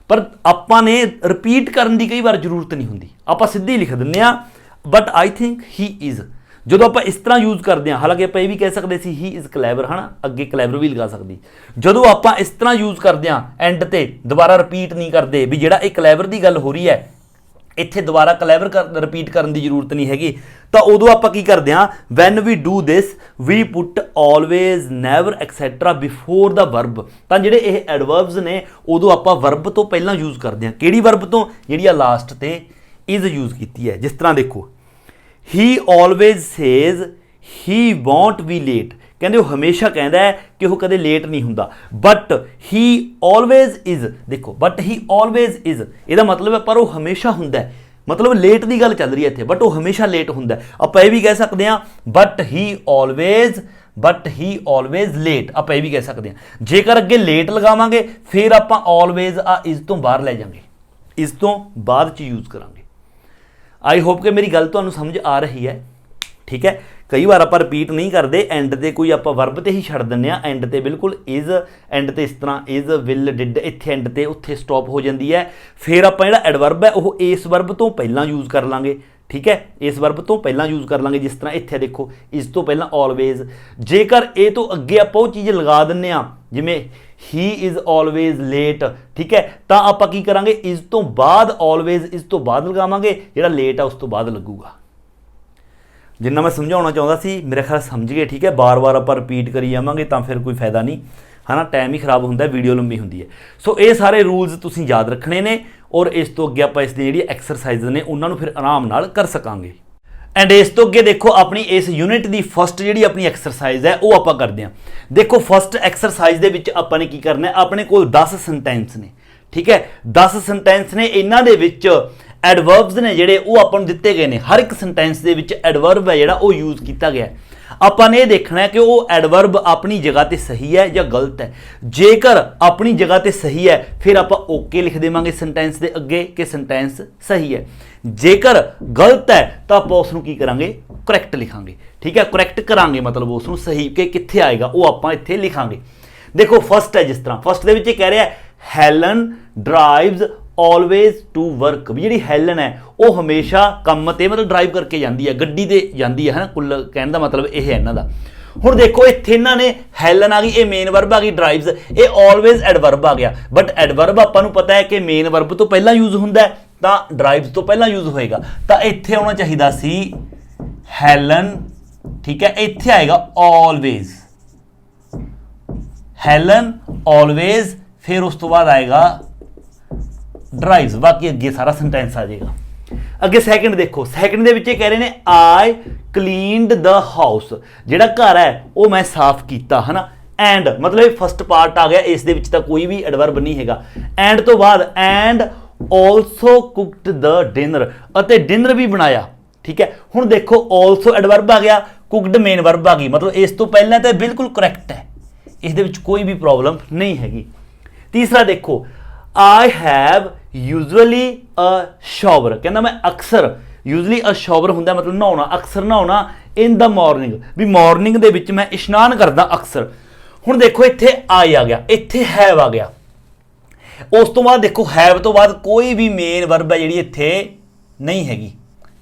ਪਰ ਆਪਾਂ ਨੇ ਰਿਪੀਟ ਕਰਨ ਦੀ ਕਈ ਵਾਰ ਜ਼ਰੂਰਤ ਨਹੀਂ ਹੁੰਦੀ, ਆਪਾਂ ਸਿੱਧੀ ਲਿਖ ਦਿੰਦੇ ਆ but I think he is. ਜਦੋਂ ਆਪਾਂ ਇਸ ਤਰ੍ਹਾਂ ਯੂਜ਼ ਕਰਦੇ ਹਾਂ, ਹਾਲਾਂਕਿ ਆਪਾਂ ਇਹ ਵੀ ਕਹਿ ਸਕਦੇ ਸੀ ਹੀ ਇਜ਼ ਕਲੈਵਰ, ਹੈ ਨਾ, ਅੱਗੇ ਕਲੈਵਰ ਵੀ ਲਗਾ ਸਕਦੀ। ਜਦੋਂ ਆਪਾਂ ਇਸ ਤਰ੍ਹਾਂ ਯੂਜ਼ ਕਰਦੇ ਹਾਂ ਐਂਡ ਤੇ ਦੁਬਾਰਾ ਰਿਪੀਟ ਨਹੀਂ ਕਰਦੇ ਵੀ ਜਿਹੜਾ ਇਹ ਕਲੈਵਰ ਦੀ ਗੱਲ ਹੋ ਰਹੀ ਹੈ ਇੱਥੇ ਦੁਬਾਰਾ ਕਲੈਵਰ ਰਿਪੀਟ ਕਰਨ ਦੀ ਜ਼ਰੂਰਤ ਨਹੀਂ ਹੈਗੀ, ਤਾਂ ਉਦੋਂ ਆਪਾਂ ਕੀ ਕਰਦੇ ਹਾਂ, when we do this we put always never etcetera before the verb. ਤਾਂ ਜਿਹੜੇ ਇਹ ਐਡਵਰਬਸ ਨੇ ਉਦੋਂ ਆਪਾਂ ਵਰਬ ਤੋਂ ਪਹਿਲਾਂ ਯੂਜ਼ ਕਰਦੇ ਹਾਂ। ਕਿਹੜੀ ਵਰਬ ਤੋਂ? ਜਿਹੜੀ ਆ ਲਾਸਟ ਤੇ ਇਜ਼ ਯੂਜ਼ ਕੀਤੀ ਹੈ। ਜਿਸ ਤਰ੍ਹਾਂ ਦੇਖੋ, he always says he won't be late, ਕਹਿੰਦੇ ਉਹ ਹਮੇਸ਼ਾ ਕਹਿੰਦਾ ਹੈ ਕਿ ਉਹ ਕਦੇ ਲੇਟ ਨਹੀਂ ਹੁੰਦਾ, ਬਟ ਹੀ ਆਲਵੇਜ਼ ਇਜ਼। ਦੇਖੋ ਬਟ ਹੀ ਆਲਵੇਜ਼ ਇਜ਼, ਇਹਦਾ ਮਤਲਬ ਹੈ ਪਰ ਉਹ ਹਮੇਸ਼ਾ ਹੁੰਦਾ ਹੈ, ਮਤਲਬ ਲੇਟ ਦੀ ਗੱਲ ਚੱਲ ਰਹੀ ਹੈ ਇੱਥੇ, ਬਟ ਉਹ ਹਮੇਸ਼ਾ ਲੇਟ ਹੁੰਦਾ। ਆਪਾਂ ਇਹ ਵੀ ਕਹਿ ਸਕਦੇ ਹਾਂ ਬਟ ਹੀ ਆਲਵੇਜ਼ ਲੇਟ, ਆਪਾਂ ਇਹ ਵੀ ਕਹਿ ਸਕਦੇ ਹਾਂ। ਜੇਕਰ ਅੱਗੇ ਲੇਟ ਲਗਾਵਾਂਗੇ ਫਿਰ ਆਪਾਂ ਆਲਵੇਜ਼ ਆ ਇਜ਼ ਤੋਂ ਬਾਹਰ ਲੈ ਜਾਵਾਂਗੇ, ਇਸ ਤੋਂ ਬਾਅਦ 'ਚ ਯੂਜ਼ ਕਰਾਂਗੇ। ਆਈ ਹੋਪ ਕਿ ਮੇਰੀ ਗੱਲ ਤੁਹਾਨੂੰ ਸਮਝ ਆ ਰਹੀ ਹੈ, ਠੀਕ ਹੈ। ਕਈ ਵਾਰ ਆਪਾਂ ਰਿਪੀਟ ਨਹੀਂ ਕਰਦੇ, ਐਂਡ ਤੇ ਕੋਈ ਆਪਾਂ ਵਰਬ ਤੇ ਹੀ ਛੱਡ ਦਿੰਦੇ ਆ, ਐਂਡ ਤੇ ਬਿਲਕੁਲ ਇਜ਼, ਐਂਡ ਤੇ ਇਸ ਤਰ੍ਹਾਂ ਇਜ਼ ਵਿਲ ਡਿਡ, ਇੱਥੇ ਐਂਡ ਤੇ ਉੱਥੇ ਸਟਾਪ ਹੋ ਜਾਂਦੀ ਹੈ। ਫਿਰ ਆਪਾਂ ਜਿਹੜਾ ਐਡਵਰਬ ਹੈ ਉਹ ਇਸ ਵਰਬ ਤੋਂ ਪਹਿਲਾਂ ਯੂਜ਼ ਕਰ ਲਾਂਗੇ, ਠੀਕ ਹੈ, ਇਸ ਵਰਬ ਤੋਂ ਪਹਿਲਾਂ ਯੂਜ਼ ਕਰ ਲਾਂਗੇ। ਜਿਸ ਤਰ੍ਹਾਂ ਇੱਥੇ ਦੇਖੋ ਇਸ ਤੋਂ ਪਹਿਲਾਂ ਆਲਵੇਜ਼। ਜੇਕਰ ਇਹ ਤੋਂ ਅੱਗੇ ਆਪਾਂ ਉਹ ਚੀਜ਼ ਲਗਾ ਦਿੰਦੇ ਆ ਜਿਵੇਂ ਹੀ ਇਜ਼ ਆਲਵੇਜ਼ ਲੇਟ, ਠੀਕ ਹੈ, ਤਾਂ ਆਪਾਂ ਕੀ ਕਰਾਂਗੇ, ਇਸ ਤੋਂ ਬਾਅਦ ਆਲਵੇਜ਼ ਇਸ ਤੋਂ ਬਾਅਦ ਲਗਾਵਾਂਗੇ, ਜਿਹੜਾ ਲੇਟ ਆ ਉਸ ਤੋਂ ਬਾਅਦ ਲੱਗੂਗਾ। ਜਿੰਨਾ ਮੈਂ ਸਮਝਾਉਣਾ ਚਾਹੁੰਦਾ ਸੀ ਮੇਰੇ ਖਿਆਲ ਸਮਝ ਗਏ, ਠੀਕ ਹੈ। ਬਾਰ-ਬਾਰ ਆਪਾਂ ਰਿਪੀਟ ਕਰੀ ਜਾਵਾਂਗੇ ਤਾਂ ਫਿਰ ਕੋਈ ਫਾਇਦਾ ਨਹੀਂ, ਹੈ ਨਾ, ਟਾਈਮ ਹੀ ਖਰਾਬ ਹੁੰਦਾ, ਵੀਡੀਓ ਲੰਬੀ ਹੁੰਦੀ ਹੈ। ਸੋ ਇਹ ਸਾਰੇ ਰੂਲਸ ਤੁਸੀਂ ਯਾਦ ਰੱਖਣੇ ਨੇ ਔਰ ਇਸ ਤੋਂ ਅੱਗੇ ਆਪਾਂ ਇਸ ਦੀ ਜਿਹੜੀ ਐਕਸਰਸਾਈਜ਼ ਨੇ ਉਹਨਾਂ ਨੂੰ ਫਿਰ ਆਰਾਮ ਨਾਲ ਕਰ ਸਕਾਂਗੇ। ਐਂਡ ਇਸ ਤੋਂ ਅੱਗੇ ਦੇਖੋ ਆਪਣੀ ਇਸ ਯੂਨਿਟ ਦੀ ਫਸਟ ਜਿਹੜੀ ਆਪਣੀ ਐਕਸਰਸਾਈਜ਼ ਹੈ ਉਹ ਆਪਾਂ ਕਰਦੇ ਹਾਂ। ਦੇਖੋ ਫਸਟ ਐਕਸਰਸਾਈਜ਼ ਦੇ ਵਿੱਚ ਆਪਾਂ ਨੇ ਕੀ ਕਰਨਾ ਹੈ, ਆਪਣੇ ਕੋਲ 10 ਸੈਂਟੈਂਸ ਨੇ, ਠੀਕ ਹੈ, 10 ਸੈਂਟੈਂਸ ਨੇ। ਇਹਨਾਂ ਦੇ ਵਿੱਚ ਐਡਵਰਬਸ ਨੇ ਜਿਹੜੇ ਉਹ ਆਪਾਂ ਨੂੰ ਦਿੱਤੇ ਗਏ ਨੇ, ਹਰ ਇੱਕ ਸੈਂਟੈਂਸ ਦੇ ਵਿੱਚ ਐਡਵਰਬ ਹੈ ਜਿਹੜਾ ਉਹ ਯੂਜ਼ ਕੀਤਾ ਗਿਆ। ਆਪਾਂ ਨੇ ਇਹ ਦੇਖਣਾ ਹੈ ਕਿ ਉਹ ਐਡਵਰਬ ਆਪਣੀ ਜਗ੍ਹਾ ਤੇ ਸਹੀ ਹੈ ਜਾਂ ਗਲਤ ਹੈ। ਜੇਕਰ ਆਪਣੀ ਜਗ੍ਹਾ ਤੇ ਸਹੀ ਹੈ ਫਿਰ ਆਪਾਂ ਓਕੇ ਲਿਖ ਦੇਵਾਂਗੇ ਸੈਂਟੈਂਸ ਦੇ ਅੱਗੇ ਕਿ ਸੈਂਟੈਂਸ ਸਹੀ ਹੈ। ਜੇਕਰ ਗਲਤ ਹੈ ਤਾਂ ਆਪਾਂ ਉਸ ਨੂੰ ਕੀ ਕਰਾਂਗੇ, ਕਰੈਕਟ ਲਿਖਾਂਗੇ, ਠੀਕ ਹੈ, ਕਰੈਕਟ ਕਰਾਂਗੇ, ਮਤਲਬ ਉਸ ਨੂੰ ਸਹੀ ਕਿ ਕਿੱਥੇ ਆਏਗਾ ਉਹ ਆਪਾਂ ਇੱਥੇ ਲਿਖਾਂਗੇ। ਦੇਖੋ ਫਸਟ ਹੈ, ਜਿਸ ਤਰ੍ਹਾਂ ਫਸਟ ਦੇ ਵਿੱਚ ਇਹ ਕਹਿ ਰਿਹਾ ਹੈਲਨ ਡਰਾਈਵਜ਼ ਆਲਵੇਜ਼ ਟੂ ਵਰਕ, ਵੀ ਜਿਹੜੀ ਹੈਲਨ ਹੈ ਉਹ ਹਮੇਸ਼ਾ ਕੰਮ ਤੇ ਮਤਲਬ ਡਰਾਈਵ ਕਰਕੇ ਜਾਂਦੀ ਹੈ, ਗੱਡੀ ਤੇ ਜਾਂਦੀ ਹੈ, ਕੁੱਲ ਕਹਿਣ ਦਾ ਮਤਲਬ ਇਹ ਹੈ ਇਹਨਾਂ ਦਾ। ਹੁਣ ਦੇਖੋ ਇੱਥੇ ਇਹਨਾਂ ਨੇ ਹੈਲਨ ਆ ਗਈ, ਇਹ ਮੇਨ ਵਰਬ ਆ ਗਈ, ਡਰਾਈਵਜ਼ ਇਹ ਆਲਵੇਜ਼ ਐਡਵਰਬ ਆ ਗਿਆ, ਬਟ ਐਡਵਰਬ ਆਪਾਂ ਨੂੰ ਪਤਾ ਹੈ ਕਿ ਮੇਨ ਵਰਬ ਤੋਂ ਪਹਿਲਾਂ ਯੂਜ਼ ਹੁੰਦਾ ਤਾਂ ਡਰਾਈਵਜ਼ ਤੋਂ ਪਹਿਲਾਂ ਯੂਜ਼ ਹੋਏਗਾ, ਤਾਂ ਇੱਥੇ ਆਉਣਾ ਚਾਹੀਦਾ ਸੀ ਹੈਲਨ, ਠੀਕ ਹੈ, ਇੱਥੇ ਆਏਗਾ ਆਲਵੇਜ਼, ਹੈਲਨ ਆਲਵੇਜ਼, ਫਿਰ ਉਸ ਤੋਂ ਬਾਅਦ ਆਏਗਾ ਡਰਾਈਵਜ਼, ਬਾਕੀ ਅੱਗੇ ਸਾਰਾ ਸੈਂਟੈਂਸ ਆ ਜਾਏਗਾ। ਅੱਗੇ ਸੈਕਿੰਡ ਦੇਖੋ, ਸੈਕਿੰਡ ਦੇ ਵਿੱਚ ਇਹ ਕਹਿ ਰਹੇ ਨੇ ਆਈ ਕਲੀਨਡ ਦ ਹਾਊਸ, ਜਿਹੜਾ ਘਰ ਹੈ ਉਹ ਮੈਂ ਸਾਫ਼ ਕੀਤਾ, ਹੈ ਨਾ। ਐਂਡ ਮਤਲਬ ਇਹ ਫਸਟ ਪਾਰਟ ਆ ਗਿਆ, ਇਸ ਦੇ ਵਿੱਚ ਤਾਂ ਕੋਈ ਵੀ ਐਡਵਰਬ ਨਹੀਂ ਹੈਗਾ। ਐਂਡ ਤੋਂ ਬਾਅਦ and also cooked the dinner, ਅਤੇ ਡਿਨਰ ਵੀ ਬਣਾਇਆ, ਠੀਕ ਹੈ। ਹੁਣ ਦੇਖੋ ਆਲਸੋ ਐਡਵਰਬ ਆ ਗਿਆ, ਕੁਕਡ ਮੇਨ ਵਰਬ ਆ ਗਈ, ਮਤਲਬ ਇਸ ਤੋਂ ਪਹਿਲਾਂ ਤਾਂ ਬਿਲਕੁਲ ਕਰੈਕਟ ਹੈ, ਇਸ ਦੇ ਵਿੱਚ ਕੋਈ ਵੀ ਪ੍ਰੋਬਲਮ ਨਹੀਂ ਹੈਗੀ। ਤੀਸਰਾ ਦੇਖੋ I have usually a shower, ਕਹਿੰਦਾ ਮੈਂ ਅਕਸਰ, usually a shower ਹੁੰਦਾ ਮਤਲਬ ਨਹਾਉਣਾ, ਅਕਸਰ ਨਹਾਉਣਾ, in the morning, ਵੀ ਮਾਰਨਿੰਗ ਦੇ ਵਿੱਚ ਮੈਂ ਇਸ਼ਨਾਨ ਕਰਦਾ ਅਕਸਰ। ਹੁਣ ਦੇਖੋ ਇੱਥੇ I ਆ ਗਿਆ, ਇੱਥੇ have ਆ ਗਿਆ, ਉਸ ਤੋਂ ਬਾਅਦ ਦੇਖੋ have ਤੋਂ ਬਾਅਦ ਕੋਈ ਵੀ ਮੇਨ ਵਰਬ ਹੈ ਜਿਹੜੀ ਇੱਥੇ ਨਹੀਂ ਹੈਗੀ,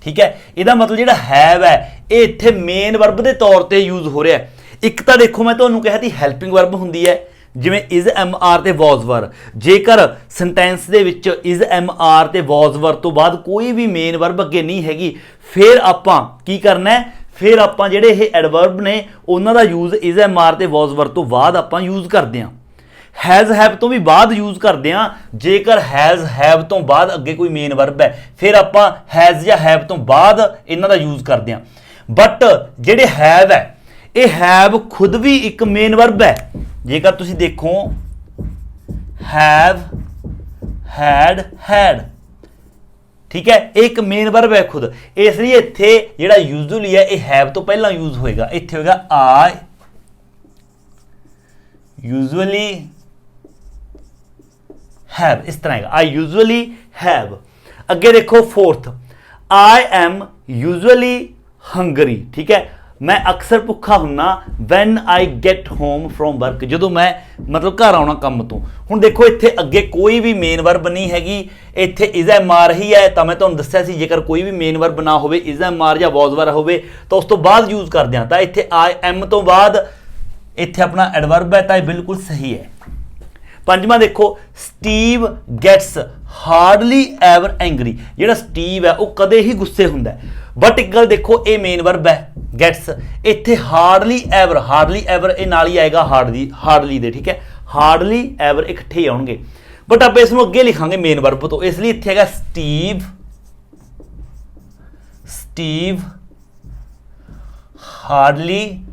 ਠੀਕ ਹੈ। ਇਹਦਾ ਮਤਲਬ ਜਿਹੜਾ have ਹੈ ਇਹ ਇੱਥੇ ਮੇਨ ਵਰਬ ਦੇ ਤੌਰ ਤੇ ਯੂਜ਼ ਹੋ ਰਿਹਾ। ਇੱਕ ਤਾਂ ਦੇਖੋ ਮੈਂ ਤੁਹਾਨੂੰ ਕਿਹਾ ਸੀ ਹੈਲਪਿੰਗ ਵਰਬ ਹੁੰਦੀ ਹੈ ਜਿਵੇਂ ਇਜ਼ ਐਮ ਆਰ ਤੇ ਵਾਜ਼ ਵਰ, ਜੇਕਰ ਸੈਂਟੈਂਸ ਦੇ ਵਿੱਚ ਇਜ਼ ਐਮ ਆਰ ਤੇ ਵਾਜ਼ ਵਰ ਤੋਂ ਬਾਅਦ ਕੋਈ ਵੀ ਮੇਨ ਵਰਬ ਅੱਗੇ ਨਹੀਂ ਹੈਗੀ, ਫਿਰ ਆਪਾਂ ਕੀ ਕਰਨਾ ਹੈ, ਫਿਰ ਆਪਾਂ ਜਿਹੜੇ ਇਹ ਐਡਵਰਬ ਨੇ ਉਹਨਾਂ ਦਾ ਯੂਜ਼ ਇਜ਼ ਐਮ ਆਰ ਤੇ ਵਾਜ਼ ਵਰ ਤੋਂ ਬਾਅਦ ਆਪਾਂ ਯੂਜ਼ ਕਰਦੇ ਹਾਂ। ਹੈਜ਼ ਹੈਵ ਤੋਂ ਵੀ ਬਾਅਦ ਯੂਜ਼ ਕਰਦੇ ਹਾਂ। ਜੇਕਰ ਹੈਜ਼ ਹੈਵ ਤੋਂ ਬਾਅਦ ਅੱਗੇ ਕੋਈ ਮੇਨ ਵਰਬ ਹੈ ਫਿਰ ਆਪਾਂ ਹੈਜ਼ ਜਾਂ ਹੈਵ ਤੋਂ ਬਾਅਦ ਇਹਨਾਂ ਦਾ ਯੂਜ਼ ਕਰਦੇ ਹਾਂ। ਬਟ ਜਿਹੜੇ ਹੈਵ ਹੈ ਇਹ ਹੈਵ ਖੁਦ ਵੀ ਇੱਕ ਮੇਨ ਵਰਬ ਹੈ। ਜੇਕਰ ਤੁਸੀਂ ਦੇਖੋ हैव हैड हैड, ठीक है, एक मेन वर्ब है खुद, इसलिए इत्थे जिहड़ा यूजुअली है ये हैव तो पहला यूज होएगा, इत्थे होएगा आई यूजुअली हैव, इस तरह आई यूजुअली हैव। अगे देखो fourth, I am usually Hungary, ठीक है, मैं अक्सर भुੱਖਾ ਹੁੰਨਾ van I get home from work, ਜਦੋਂ ਮੈਂ ਮਤਲਬ ਘਰ ਆਉਣਾ ਕੰਮ ਤੋਂ। ਹੁਣ ਦੇਖੋ ਇੱਥੇ ਅੱਗੇ ਕੋਈ ਵੀ ਮੇਨ ਵਰਬ ਨਹੀਂ ਹੈਗੀ, ਇੱਥੇ ਇਜ਼ ਐਮ ਆਰ ਹੀ ਹੈ। ਤਾਂ ਮੈਂ ਤੁਹਾਨੂੰ ਦੱਸਿਆ ਸੀ ਜੇਕਰ ਕੋਈ ਵੀ ਮੇਨ ਵਰਬ ਨਾ ਹੋਵੇ, ਇਜ਼ ਐਮ ਆਰ ਜਾਂ ਵਾਜ਼ ਵਰ ਹੋਵੇ ਤਾਂ ਉਸ ਤੋਂ ਬਾਅਦ ਯੂਜ਼ ਕਰਦੇ ਹਾਂ। ਤਾਂ ਇੱਥੇ ਆਈ ਐਮ ਤੋਂ ਬਾਅਦ ਇੱਥੇ ਆਪਣਾ ਐਡਵਰਬ ਹੈ, ਤਾਂ ਇਹ ਬਿਲਕੁਲ ਸਹੀ ਹੈ। ਪੰਜਵਾਂ ਦੇਖੋ, Steve gets hardly ever angry. ਜਿਹੜਾ ਸਟੀਵ ਹੈ ਉਹ ਕਦੇ ਹੀ ਗੁੱਸੇ ਹੁੰਦਾ, ਬਟ ਇੱਕ ਗੱਲ ਦੇਖੋ ਇਹ ਮੇਨ ਵਰਬ ਹੈ ਗੈਟਸ, ਇੱਥੇ ਹਾਰਡਲੀ ਐਵਰ ਇਹ ਨਾਲ ਹੀ ਆਏਗਾ ਹਾਰਡਲੀ ਦੇ, ਠੀਕ ਹੈ। ਹਾਰਡਲੀ ਐਵਰ ਇਕੱਠੇ ਆਉਣਗੇ, ਬਟ ਆਪਾਂ ਇਸ ਨੂੰ ਅੱਗੇ ਲਿਖਾਂਗੇ ਮੇਨ ਵਰਬ ਤੋਂ, ਇਸ ਲਈ ਇੱਥੇ ਹੈਗਾ Steve hardly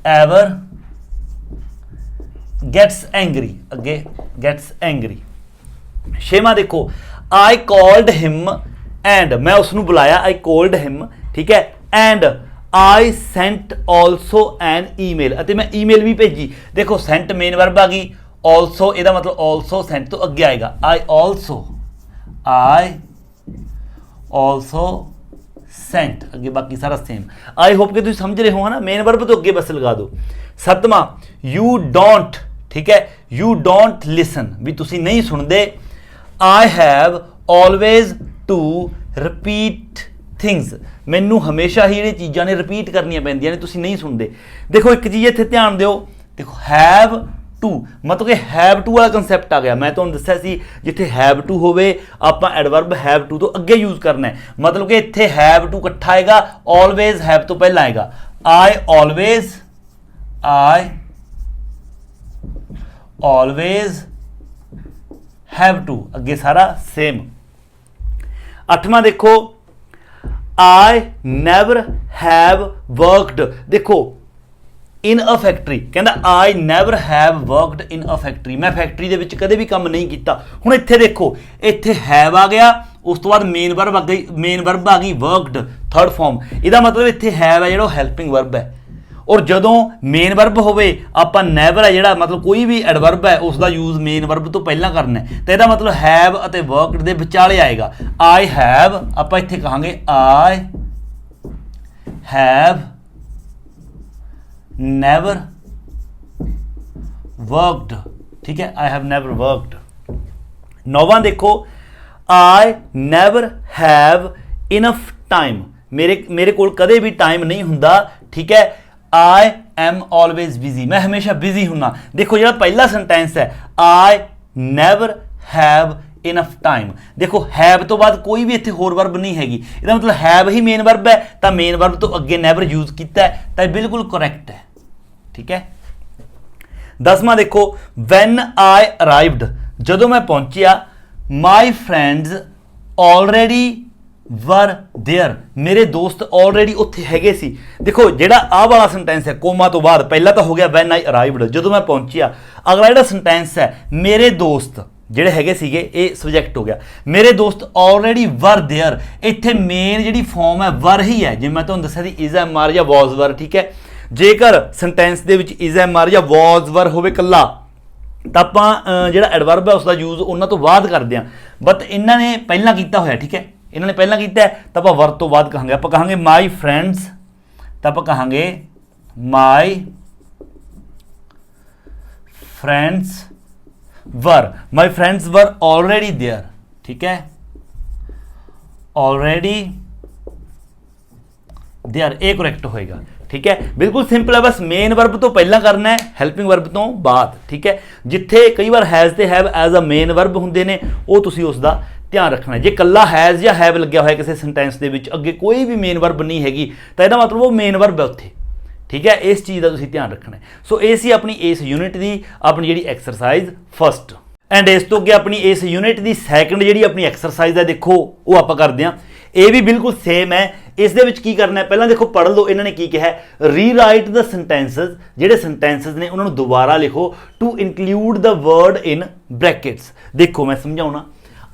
ever gets angry, ਅੱਗੇ ਗੈਟਸ ਐਂਗਰੀ। ਛੇਵਾਂ ਦੇਖੋ, ਆਈ ਕਾਲਡ ਹਿਮ ਐਂਡ, ਮੈਂ ਉਸ ਨੂੰ ਬੁਲਾਇਆ, ਆਈ ਕਾਲਡ ਹਿਮ, ਠੀਕ ਹੈ। And I sent also an email, ਅਤੇ ਮੈਂ ਈਮੇਲ ਵੀ ਭੇਜੀ। ਦੇਖੋ ਸੈਂਟ ਮੇਨ ਵਰਬ ਆ ਗਈ, ਆਲਸੋ ਇਹਦਾ ਮਤਲਬ ਆਲਸੋ ਸੈਂਟ ਤੋਂ ਅੱਗੇ ਆਏਗਾ। ਆਈ ਆਲਸੋ ਸੈਂਟ, ਅੱਗੇ ਬਾਕੀ ਸਾਰਾ ਸੇਮ। ਆਈ ਹੋਪ ਕਿ ਤੁਸੀਂ ਸਮਝ ਰਹੇ ਹੋ, ਹੈ ਨਾ। ਮੇਨ ਵਰਬ ਤੋਂ ਅੱਗੇ ਬਸ ਲਗਾ ਦਿਓ। ਸੱਤਵਾਂ, ਯੂ ਡੋਂਟ, ਠੀਕ ਹੈ, ਯੂ ਡੋਂਟ ਲਿਸਨ, ਵੀ ਤੁਸੀਂ ਨਹੀਂ ਸੁਣਦੇ। I have always to repeat things, ਮੈਨੂੰ ਹਮੇਸ਼ਾ ਹੀ ਜਿਹੜੀਆਂ ਚੀਜ਼ਾਂ ਨੇ ਰਿਪੀਟ ਕਰਨੀਆਂ ਪੈਂਦੀਆਂ ਨੇ, ਤੁਸੀਂ ਨਹੀਂ ਸੁਣਦੇ। ਦੇਖੋ ਇੱਕ ਚੀਜ਼ ਇੱਥੇ ਧਿਆਨ ਦਿਓ, ਦੇਖੋ ਹੈਵ ਟੂ ਮਤਲਬ ਕਿ ਹੈਵ ਟੂ ਵਾਲਾ ਕੰਸੈਪਟ ਆ ਗਿਆ। ਮੈਂ ਤੁਹਾਨੂੰ ਦੱਸਿਆ ਸੀ ਜਿੱਥੇ ਹੈਵ ਟੂ ਹੋਵੇ ਆਪਾਂ ਐਡਵਰਬ ਹੈਵ ਟੂ ਤੋਂ ਅੱਗੇ ਯੂਜ਼ ਕਰਨਾ ਹੈ, ਮਤਲਬ ਕਿ ਇੱਥੇ ਹੈਵ ਟੂ ਇਕੱਠਾ ਆਏਗਾ, ਆਲਵੇਜ਼ ਹੈਵ ਤੋਂ ਪਹਿਲਾਂ ਆਏਗਾ। ਆਈ ਆਲਵੇਜ਼ ਹੈਵ ਟੂ, ਅੱਗੇ ਸਾਰਾ ਸੇਮ। ਅੱਠਵਾਂ ਦੇਖੋ, I never have worked, ਦੇਖੋ in a factory, ਕਹਿੰਦਾ I never have worked in a factory, ਮੈਂ ਫੈਕਟਰੀ ਦੇ ਵਿੱਚ ਕਦੇ ਵੀ ਕੰਮ ਨਹੀਂ ਕੀਤਾ। ਹੁਣ ਇੱਥੇ ਦੇਖੋ, ਇੱਥੇ have ਆ ਗਿਆ, ਉਸ ਤੋਂ ਬਾਅਦ ਮੇਨ ਵਰਬ ਆ ਗਈ worked, ਥਰਡ ਫਾਰਮ। ਇਹਦਾ ਮਤਲਬ ਇੱਥੇ have ਹੈ ਜਿਹੜਾ ਉਹ ਹੈਲਪਿੰਗ ਵਰਬ ਹੈ, ਔਰ ਜਦੋਂ ਮੇਨ ਵਰਬ ਹੋਵੇ ਆਪਾਂ ਨੈਵਰ ਹੈ ਜਿਹੜਾ ਮਤਲਬ ਕੋਈ ਵੀ ਐਡਵਰਬ ਹੈ ਉਸ ਦਾ ਯੂਜ਼ ਮੇਨ ਵਰਬ ਤੋਂ ਪਹਿਲਾਂ ਕਰਨਾ ਹੈ। ਤਾਂ ਇਹਦਾ ਮਤਲਬ ਹੈਵ ਅਤੇ ਵਰਕਡ ਦੇ ਵਿਚਾਲੇ ਆਏਗਾ। ਆਈ ਹੈਵ, ਆਪਾਂ ਇੱਥੇ ਕਹਾਂਗੇ ਆਈ ਹੈਵ ਨੈਵਰ ਵਰਕਡ, ਠੀਕ ਹੈ, ਆਈ ਹੈਵ ਨੈਵਰ ਵਰਕਡ। ਨੌਵਾਂ ਦੇਖੋ, I never have enough time, ਮੇਰੇ ਕੋਲ ਕਦੇ ਵੀ ਟਾਈਮ ਨਹੀਂ ਹੁੰਦਾ, ਠੀਕ ਹੈ। I am always busy, ਮੈਂ ਹਮੇਸ਼ਾ ਬਿਜ਼ੀ ਹੁੰਨਾ। ਦੇਖੋ ਜਿਹੜਾ ਪਹਿਲਾ ਸੈਂਟੈਂਸ ਹੈ, I never have enough time, ਦੇਖੋ have ਤੋਂ ਬਾਅਦ ਕੋਈ ਵੀ ਇੱਥੇ ਹੋਰ ਵਰਬ ਨਹੀਂ ਹੈਗੀ, ਇਹਦਾ ਮਤਲਬ have ਹੀ ਮੇਨ ਵਰਬ ਹੈ, ਤਾਂ ਮੇਨ ਵਰਬ ਤੋਂ ਅੱਗੇ never ਯੂਜ਼ ਕੀਤਾ ਹੈ, ਤਾਂ ਇਹ ਬਿਲਕੁਲ ਕਰੈਕਟ ਹੈ, ਠੀਕ ਹੈ। 10ਵਾਂ ਦੇਖੋ, when I arrived, ਜਦੋਂ ਮੈਂ ਪਹੁੰਚਿਆ, my friends already were there, ਮੇਰੇ ਦੋਸਤ ਆਲਰੇਡੀ ਉੱਥੇ ਹੈਗੇ ਸੀ। ਦੇਖੋ ਜਿਹੜਾ ਆਹ ਵਾਲਾ ਸੈਂਟੈਂਸ ਹੈ ਕੋਮਾ ਤੋਂ ਬਾਅਦ, ਪਹਿਲਾ ਤਾਂ ਹੋ ਗਿਆ when I arrived, ਜਦੋਂ ਮੈਂ ਪਹੁੰਚਿਆ। ਅਗਲਾ ਜਿਹੜਾ ਸੈਂਟੈਂਸ ਹੈ, ਮੇਰੇ ਦੋਸਤ ਜਿਹੜੇ ਹੈਗੇ ਸੀਗੇ, ਇਹ ਸਬਜੈਕਟ ਹੋ ਗਿਆ। ਮੇਰੇ ਦੋਸਤ ਆਲਰੇਡੀ were there, ਇੱਥੇ ਮੇਨ ਜਿਹੜੀ ਫਾਰਮ ਹੈ ਵਰ ਹੀ ਹੈ, ਜਿਵੇਂ ਮੈਂ ਤੁਹਾਨੂੰ ਦੱਸਿਆ ਸੀ is am are ਜਾਂ was were, ਠੀਕ ਹੈ। ਜੇਕਰ ਸੈਂਟੈਂਸ ਦੇ ਵਿੱਚ is am are ਜਾਂ was were ਹੋਵੇ ਇਕੱਲਾ, ਤਾਂ ਆਪਾਂ ਜਿਹੜਾ ਐਡਵਰਬ ਹੈ ਉਸ ਦਾ ਯੂਜ਼ ਉਹਨਾਂ ਤੋਂ ਬਾਅਦ ਕਰਦੇ ਹਾਂ, ਬਟ ਇਹਨਾਂ ਨੇ ਪਹਿਲਾਂ ਕੀਤਾ ਹੋਇਆ, ਠੀਕ ਹੈ, ਇਹਨਾਂ ਨੇ ਪਹਿਲਾਂ ਕੀਤਾ ਤਾਂ ਆਪਾਂ ਵਰ ਤੋਂ ਬਾਅਦ ਕਹਾਂਗੇ। ਆਪਾਂ ਕਹਾਂਗੇ ਮਾਈ ਫਰੈਂਡਸ, ਤਾਂ ਆਪਾਂ ਕਹਾਂਗੇ ਮਾਈ ਫਰੈਂਡਸ ਵਰ ਆਲਰੇਡੀ देयर, ਠੀਕ ਹੈ, ਆਲਰੇਡੀ देयर, ਇਹ ਕਰੈਕਟ ਹੋਏਗਾ, ਠੀਕ ਹੈ। ਬਿਲਕੁਲ ਸਿੰਪਲ ਹੈ, ਬਸ ਮੇਨ ਵਰਬ ਤੋਂ ਪਹਿਲਾਂ ਕਰਨਾ ਹੈ, ਹੈਲਪਿੰਗ ਵਰਬ ਤੋਂ ਬਾਅਦ, ਠੀਕ ਹੈ। ਜਿੱਥੇ ਕਈ ਵਾਰ ਹੈਜ਼ ਤੇ have as a main verb ਹੁੰਦੇ ਨੇ, ਉਹ ਤੁਸੀਂ ਉਸ ਦਾ ਧਿਆਨ ਰੱਖਣਾ। ਜੇ ਕੱਲਾ ਹੈਜ਼ ਜਾਂ ਹੈਵ ਲੱਗਿਆ ਹੋਇਆ ਕਿਸੇ ਸੈਂਟੈਂਸ ਦੇ ਵਿੱਚ, ਅੱਗੇ ਕੋਈ ਵੀ ਮੇਨ ਵਰਬ ਨਹੀਂ ਹੈਗੀ, ਤਾਂ ਇਹਦਾ ਮਤਲਬ ਉਹ ਮੇਨ ਵਰਬ ਹੈ ਉੱਥੇ, ਠੀਕ ਹੈ। ਇਸ ਚੀਜ਼ ਦਾ ਤੁਸੀਂ ਧਿਆਨ ਰੱਖਣਾ। ਸੋ ਇਹ ਸੀ ਆਪਣੀ ਇਸ ਯੂਨਿਟ ਦੀ ਆਪਣੀ ਜਿਹੜੀ ਐਕਸਰਸਾਈਜ਼ ਫਸਟ, ਐਂਡ ਇਸ ਤੋਂ ਅੱਗੇ ਆਪਣੀ ਇਸ ਯੂਨਿਟ ਦੀ ਸੈਕੰਡ ਜਿਹੜੀ ਆਪਣੀ ਐਕਸਰਸਾਈਜ਼ ਹੈ, ਦੇਖੋ ਉਹ ਆਪਾਂ ਕਰਦੇ ਹਾਂ। ਇਹ ਵੀ ਬਿਲਕੁਲ ਸੇਮ ਹੈ। ਇਸ ਦੇ ਵਿੱਚ ਕੀ ਕਰਨਾ ਹੈ, ਪਹਿਲਾਂ ਦੇਖੋ ਪੜ੍ਹ ਲਓ ਇਹਨਾਂ ਨੇ ਕੀ ਕਿਹਾ, ਰੀਰਾਈਟ ਦ ਸੈਂਟੈਂਸਸ, ਜਿਹੜੇ ਸੈਂਟੈਂਸਸ ਨੇ ਉਹਨਾਂ ਨੂੰ ਦੁਬਾਰਾ ਲਿਖੋ, to include the word in brackets. ਦੇਖੋ ਮੈਂ ਸਮਝਾਉਣਾ,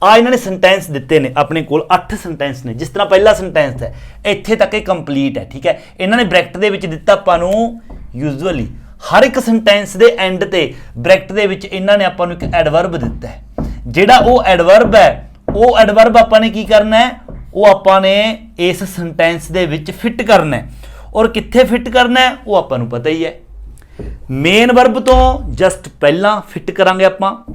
ਆ ਇਹਨਾਂ ਨੇ ਸੈਂਟੈਂਸ ਦਿੱਤੇ ਨੇ ਆਪਣੇ ਕੋਲ, 8 ਸੈਂਟੈਂਸ ਨੇ। ਜਿਸ ਤਰ੍ਹਾਂ ਪਹਿਲਾ ਸੈਂਟੈਂਸ ਹੈ ਇੱਥੇ ਤੱਕ ਇਹ ਕੰਪਲੀਟ ਹੈ, ਠੀਕ ਹੈ। ਇਹਨਾਂ ਨੇ ਬ੍ਰੈਕਟ ਦੇ ਵਿੱਚ ਦਿੱਤਾ ਆਪਾਂ ਨੂੰ, ਯੂਜੂਅਲੀ ਹਰ ਇੱਕ ਸੈਂਟੈਂਸ ਦੇ ਐਂਡ ਤੇ ਬ੍ਰੈਕਟ ਦੇ ਵਿੱਚ ਇਹਨਾਂ ਨੇ ਆਪਾਂ ਨੂੰ ਇੱਕ ਐਡਵਰਬ ਦਿੱਤਾ ਹੈ। ਜਿਹੜਾ ਉਹ ਐਡਵਰਬ ਹੈ, ਉਹ ਐਡਵਰਬ ਆਪਾਂ ਨੇ ਕੀ ਕਰਨਾ ਹੈ, ਉਹ ਆਪਾਂ ਨੇ ਇਸ ਸੈਂਟੈਂਸ ਦੇ ਵਿੱਚ ਫਿੱਟ ਕਰਨਾ ਹੈ। और कित्थे फिट करना है वो आपां नूं पता ही है। मेन वर्ब तो जस्ट पहला फिट करांगे आपां,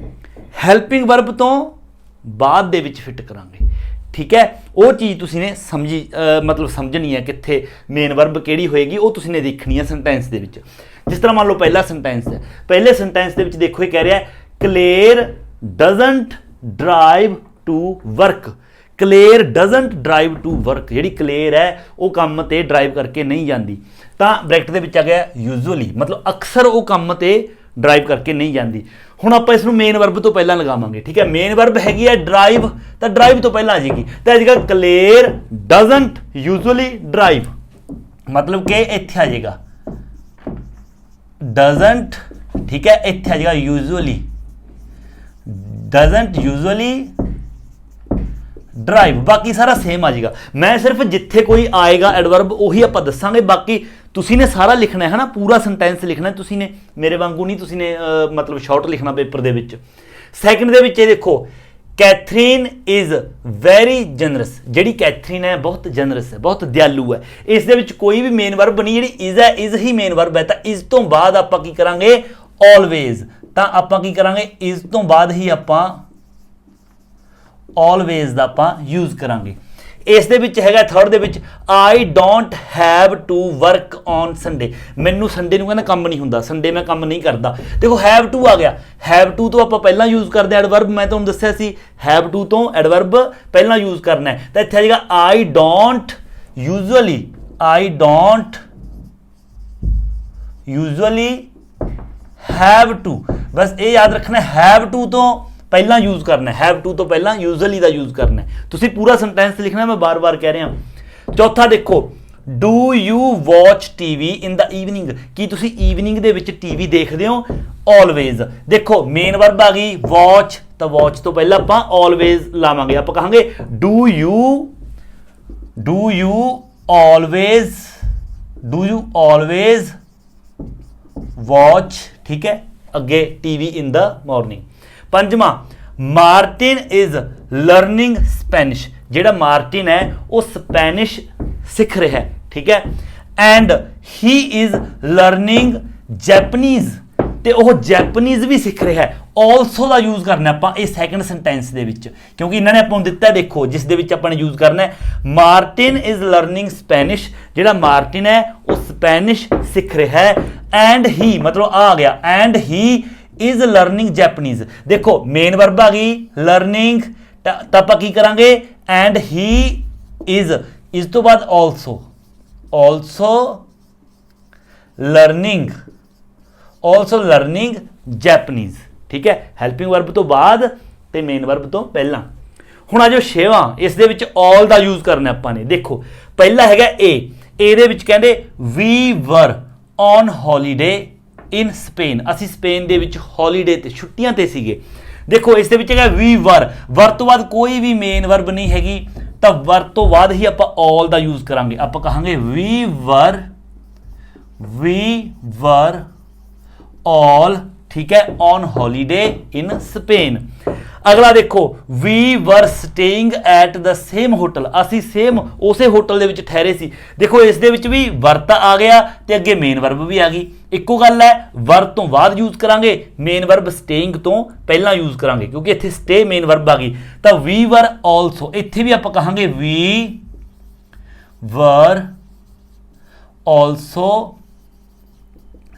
हैल्पिंग वर्ब तो बाद दे विच फिट करांगे। ठीक है, वो चीज़ तुसीं ने समझी मतलब समझनी है कित्थे मेन वर्ब किहड़ी होएगी, वो तुसीं ने देखनी है सेंटेंस दे विच। जिस तरह मान लो पहला सेंटेंस है, पहले सेंटेंस दे विच देखो ये कह रहा है Claire doesn't drive to work. Claire doesn't drive to work, जिहड़ी क्लेयर है वो काम ते ड्राइव करके नहीं जाती, तो ब्रैकेट दे विच आ गया यूजुअली, मतलब अक्सर वो काम ते ड्राइव करके नहीं जाती। हुण आपां इसनूं मेन वर्ब तो पहला लगावांगे। ठीक है, मेन वर्ब हैगी है ड्राइव, तो ड्राइव तो पहला आ जाएगी, तो अजगा क्लेयर डजंट यूजुअली ड्राइव, मतलब कि इत्थे आ जाएगा डजंट। ठीक है, इत्थे आ जाएगा यूजुअली, डजंट यूजुअली ड्राइव, बाकी सारा सेम आ जाएगा। मैं सिर्फ जिथे कोई आएगा एडवर्ब उही आपां दसांगे, बाकी तुसी ने सारा लिखना है ना, पूरा सेंटेंस लिखना है तुसी ने, मेरे वांगू नहीं तुसी ने मतलब शॉर्ट लिखना पेपर दे विच। सैकंड दे विच देखो कैथरीन इज वैरी जनरस, जिहड़ी कैथरीन है बहुत जनरस है, बहुत दयालु है। इस दे विच कोई भी मेन वर्ब नहीं, जिहड़ी इज है इज ही मेन वर्ब है, तो इज तो बाद आपां की करांगे ऑलवेज, तो आपां की करांगे इज तो बाद ही आपां ऑलवेज दा आपां यूज करांगे। इस दे विच हैगा थर्ड दे विच I don't have to work on Sunday, मैनू संडे नूं कहना काम नहीं हुंदा, संडे मैं काम नहीं करदा। देखो हैव टू आ गया, हैव टू तो आपां पहला यूज करदे एडवर्ब, मैं तुहानूं दस्सिया सी हैव टू तो एडवर्ब पहला यूज करना है, तो इत्थे आ जाएगा I don't usually, I don't usually have to, बस ये याद रखना हैव टू तो पहला यूज करना है, हैव टू तो पहला यूजुअली का यूज करना है। तुसी पूरा सेंटेंस लिखना, मैं बार बार कह रहा। चौथा देखो do you watch TV in the evening, कि तुसी ईवनिंग दे विच टीवी देखदे हो ऑलवेज। देखो मेन वर्ब आ गई वॉच, तो वॉच तो पहला आपां ऑलवेज लावांगे, आपां कहांगे डू यू ऑलवेज वॉच। ठीक है, अगे टीवी इन द मॉर्निंग। पंजवां मार्टिन इज लर्निंग स्पैनिश, जेड़ा मार्टिन है वो स्पैनिश सीख रहा है। ठीक है, and he is learning Japanese, ते वो जैपनीज भी सीख रहा है। ऑलसो का यूज करना आपां इस सैकंड सेंटेंस दे विच, क्योंकि इन्होंने आपां दिता देखो जिस दे विच आपां ने यूज करना है मार्टिन इज लर्निंग स्पैनिश, जेड़ा मार्टिन है वो स्पैनिश सीख रहा है। एंड ही मतलब आ गया and he is learning Japanese. देखो मेन वर्ब आ गई लर्निंग, तो आप की करांगे एंड ही इज तो बाद ऑलसो लर्निंग जैपनीज। ठीक है, हेल्पिंग वर्ब तो बाद ते मेन वर्ब तो पहला। हुण आ जो छेवां, इस दे विच ऑल दा यूज करना आपां ने। देखो पहला हैगा ए दे विच कहंदे we were on holiday in Spain, असी स्पेन दे विच हॉलीडे ते छुट्टियां ते सीगे। देखो इस दे विच हैगा वी वर तो बाद कोई भी मेन वर्ब नहीं हैगी, तो वर तो बाद ही आपां ऑल दा यूज करांगे, आपां कहांगे वी वर ऑल। ठीक है, ऑन हॉलीडे इन स्पेन। अगला देखो we were staying at the same hotel, असी सेम उसे होटल दे विच ठहरे सी। देखो इस दे विच भी वर्ता आ गया ते अगे मेन वर्ब भी आ गई, इक्को गल है। वर तो बाद यूज करांगे, मेन वर्ब स्टेइंग तो पहला यूज करांगे, क्योंकि इत्थे स्टे मेन वर्ब आ गई। तो वी वर ऑलसो, इत्थे भी आपां कहांगे we were also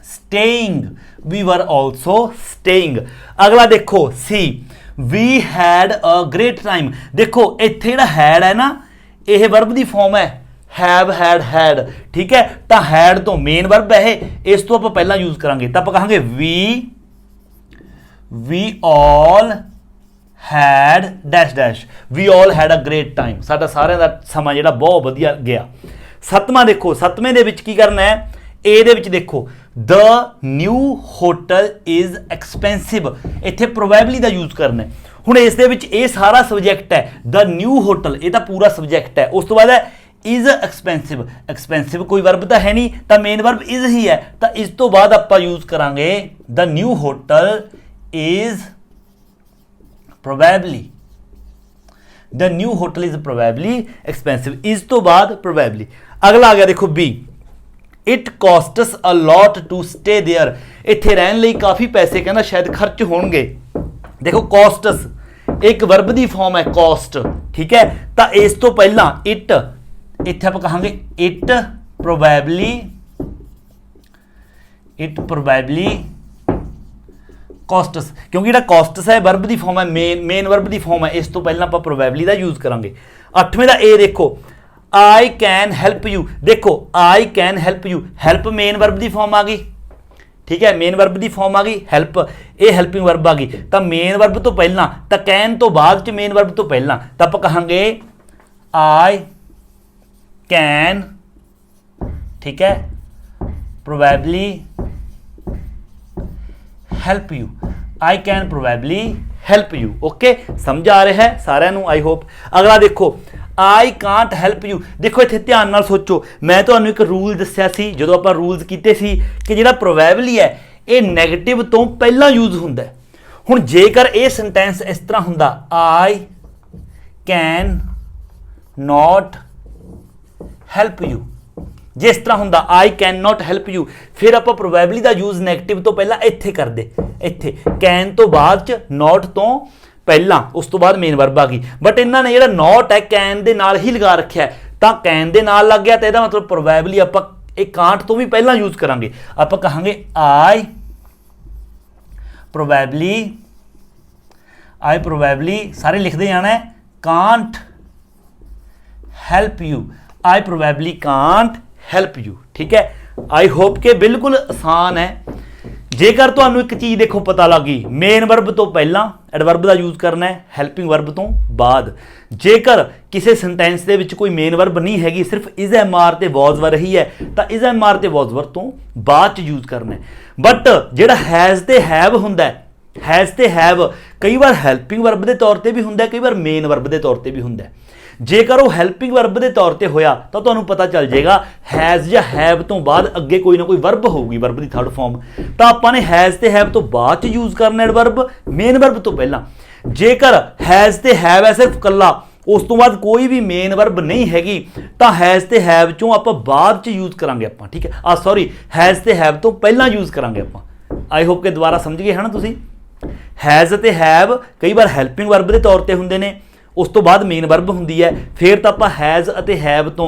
staying, we were also staying. अगला देखो C we had a great time. देखो इत्थे जिहड़ा हैड है ना, यह वर्ब की फॉर्म है हैव हैड। ठीक है, तो हैड तो मेन वर्ब है, इस तो आप पहला यूज करांगे, तो आप कहांगे we all had dash, we all had a great time, साडा सारिਆਂ ਦਾ ਸਮਾਂ ਜਿਹੜਾ बहुत ਵਧੀਆ गया। सतवां देखो, सतवें दे विच की करना है, ए दे विच देखो the new hotel is expensive, इत्थे प्रोबेबली का यूज करना है। हुण इस दे विच ये सारा सबजैक्ट है, द न्यू होटल ये तो पूरा सबजैक्ट है, उस तो बाद है इज एक्सपेंसिव। एक्सपेंसिव कोई वर्ब तो है नहीं, तो मेन वर्ब इज ही है, तो इस तो बाद आप यूज करांगे the new hotel is probably, the new hotel is probably expensive, इस तो बाद प्रोबेबली। अगला आ गया देखो B, it costs a lot to stay there, ਇੱਥੇ ਰਹਿਣ ਲਈ ਕਾਫੀ ਪੈਸੇ ਕਹਿੰਦਾ ਸ਼ਾਇਦ ਖਰਚ ਹੋਣਗੇ। ਦੇਖੋ ਕੋਸਟਸ ਇੱਕ ਵਰਬ ਦੀ ਫਾਰਮ ਹੈ ਕੋਸਟ, ਠੀਕ ਹੈ। ਤਾਂ ਇਸ ਤੋਂ ਪਹਿਲਾਂ ਇਟ, ਇੱਥੇ ਆਪਾਂ ਕਹਾਂਗੇ ਇਟ ਪ੍ਰੋਬੈਬਲੀ ਕੋਸਟਸ, ਕਿਉਂਕਿ ਜਿਹੜਾ ਕੋਸਟਸ ਹੈ ਵਰਬ ਦੀ ਫਾਰਮ ਹੈ, ਮੇਨ ਵਰਬ ਦੀ ਫਾਰਮ ਹੈ। ਇਸ ਤੋਂ ਪਹਿਲਾਂ ਆਪਾਂ ਪ੍ਰੋਬੈਬਲੀ ਦਾ ਯੂਜ਼ ਕਰਾਂਗੇ। 8ਵੇਂ ਦਾ ਏ ਦੇਖੋ I can help you, देखो I can help you, help main verb की फॉर्म आ गई, ठीक है। मेन वर्ब की फॉर्म आ गई हेल्प, ये हेल्पिंग वर्ब आ गई। तो मेन वर्ब तो पहला, तो कैन तो बाद च मेन वर्ब तो पहला, तो आप कहांगे I can, ठीक है, probably help you, I can probably help you. Okay, समझ आ रहा है साਰਿਆਂ ਨੂੰ आई होप। अगला देखो आई कांट हैल्प यू, देखो इत्थे ध्यान नाल सोचो, मैं तुहानूं एक रूल दस्सिया सी जदों आपां रूल्स कीते सी कि जिहड़ा प्रोबेबली है ये नैगेटिव तो पहला यूज हुंदा है। हुण जेकर ये सेंटेंस इस तरह हुंदा I can not help you, जे इस तरह हुंदा I can not help you, फिर आपां प्रोबेबली दा यूज नैगेटिव तो पहला इत्थे करदे, इत्थे कैन तो बाद च नॉट तो पहला, उस तो बाद मेन वर्ब आ गई। बट इन्होंने जो नॉट है कैन दे नाल ही लगा रखा है, तो कैन दे नाल लग गया, तो यह मतलब प्रोबेबली आप कांट तो भी पहला यूज करांगे। आप कहांगे आई प्रोबेबली सारे लिखते जाना है can't help you, I probably can't help you, ठीक है। आई होप के बिल्कुल आसान है। जेकर तुहानूं एक चीज़ देखो पता लग गई, मेन वर्ब तो पहला एडवर्ब का यूज करना है, हैल्पिंग वर्ब तो बाद। जेकर किसी सेंटेंस के विच कोई मेन वर्ब नहीं हैगी, सिर्फ इज एम आर ते वॉज वर ही है, तो इज एम आर ते वॉज वर तो बाद च यूज करना है। बट जिहड़ा हैज़ ते हैव हुंदा है, हैज़ ते हैव कई बार हैल्पिंग वर्ब के तौर पर भी हुंदा है, कई बार मेन वर्ब के तौर पर भी हुंदा है। जेकर वो हैल्पिंग वर्ब के तौर पर होया तो तुहानूं पता चल जाएगा हैज़ या हैव तो बाद अगे कोई ना कोई वर्ब होगी, वर्ब की थर्ड फॉर्म, तो आपाने हैज़ ते हैव तो बाद च यूज करना एडवर्ब, मेन वर्ब तो पहला। जेकर हैज़ ते हैव है सिर्फ कला, उस तो बाद कोई भी मेन वर्ब नहीं हैगी, तो हैज़ ते हैव चों आपां बाद च यूज करांगे आपां, ठीक है। सॉरी हैज़ ते हैव तो पहला यूज करांगे आपां। आई होप के दोबारा समझ गए है ना तुसीं। हैज़ ते हैव कई बार हैल्पिंग वर्ब के तौर पर हुंदे ने, उस तो बाद मेन वर्ब हुंदी है, फिर तो आपां हैज़ अते हैव तो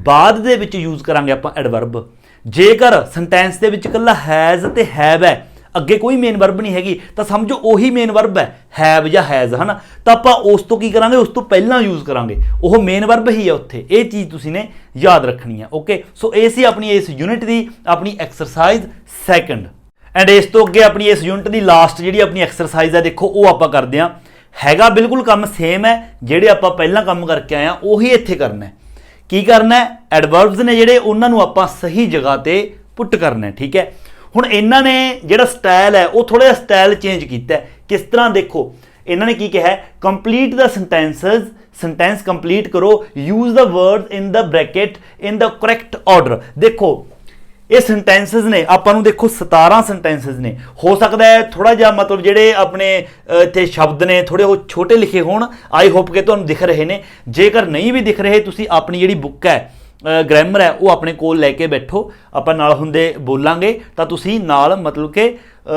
बाद दे विच यूज करांगे आपां एडवर्ब। जेकर sentence they which Kalla has ते हैव है, अगे कोई मेन वर्ब नहीं हैगी, तो समझो उही मेन वर्ब है हैव या हैज़, है ना, तो आपां उस तो की करांगे, उस तो पहला यूज करांगे, वो मेन वर्ब ही है उत्थे। ये चीज़ तुसीं ने याद रखनी है। ओके, सो ये सी अपनी इस यूनिट की अपनी एक्सरसाइज सैकंड। एंड इस तो अगे अपनी इस यूनिट की लास्ट जी अपनी एक्सरसाइज है, देखो वो आप करते हैं, हैगा बिल्कुल काम सेम है, जेडे आप पहला काम करके आए हैं उही इत्थे करना है। की करना है, एडवर्ब्स ने जेडे उन्होंने आप सही जगह पर पुट करना है, ठीक है। हुण इन्हां ने जिहड़ा स्टाइल है वो थोड़ा जिहा स्टाइल चेंज किया है। किस तरह देखो, इन्होंने की कहा है complete the sentences, sentence complete करो, use the words in the bracket in the correct order. देखो ये सेंटेंसेस ने आपां नूं देखो 17 सेंटेंसेस ने, हो सकता है थोड़ा जिहा मतलब जिहड़े अपने इत्थे शब्द ने थोड़े वो छोटे लिखे होण। आई होप के तुहानूं दिख रहे ने, जेकर नहीं भी दिख रहे तुसीं अपनी जिहड़ी बुक है ग्रामर है वो अपने कोल लैके बैठो, आपां नाल हुंदे बोलांगे तो तुसीं नाल मतलब कि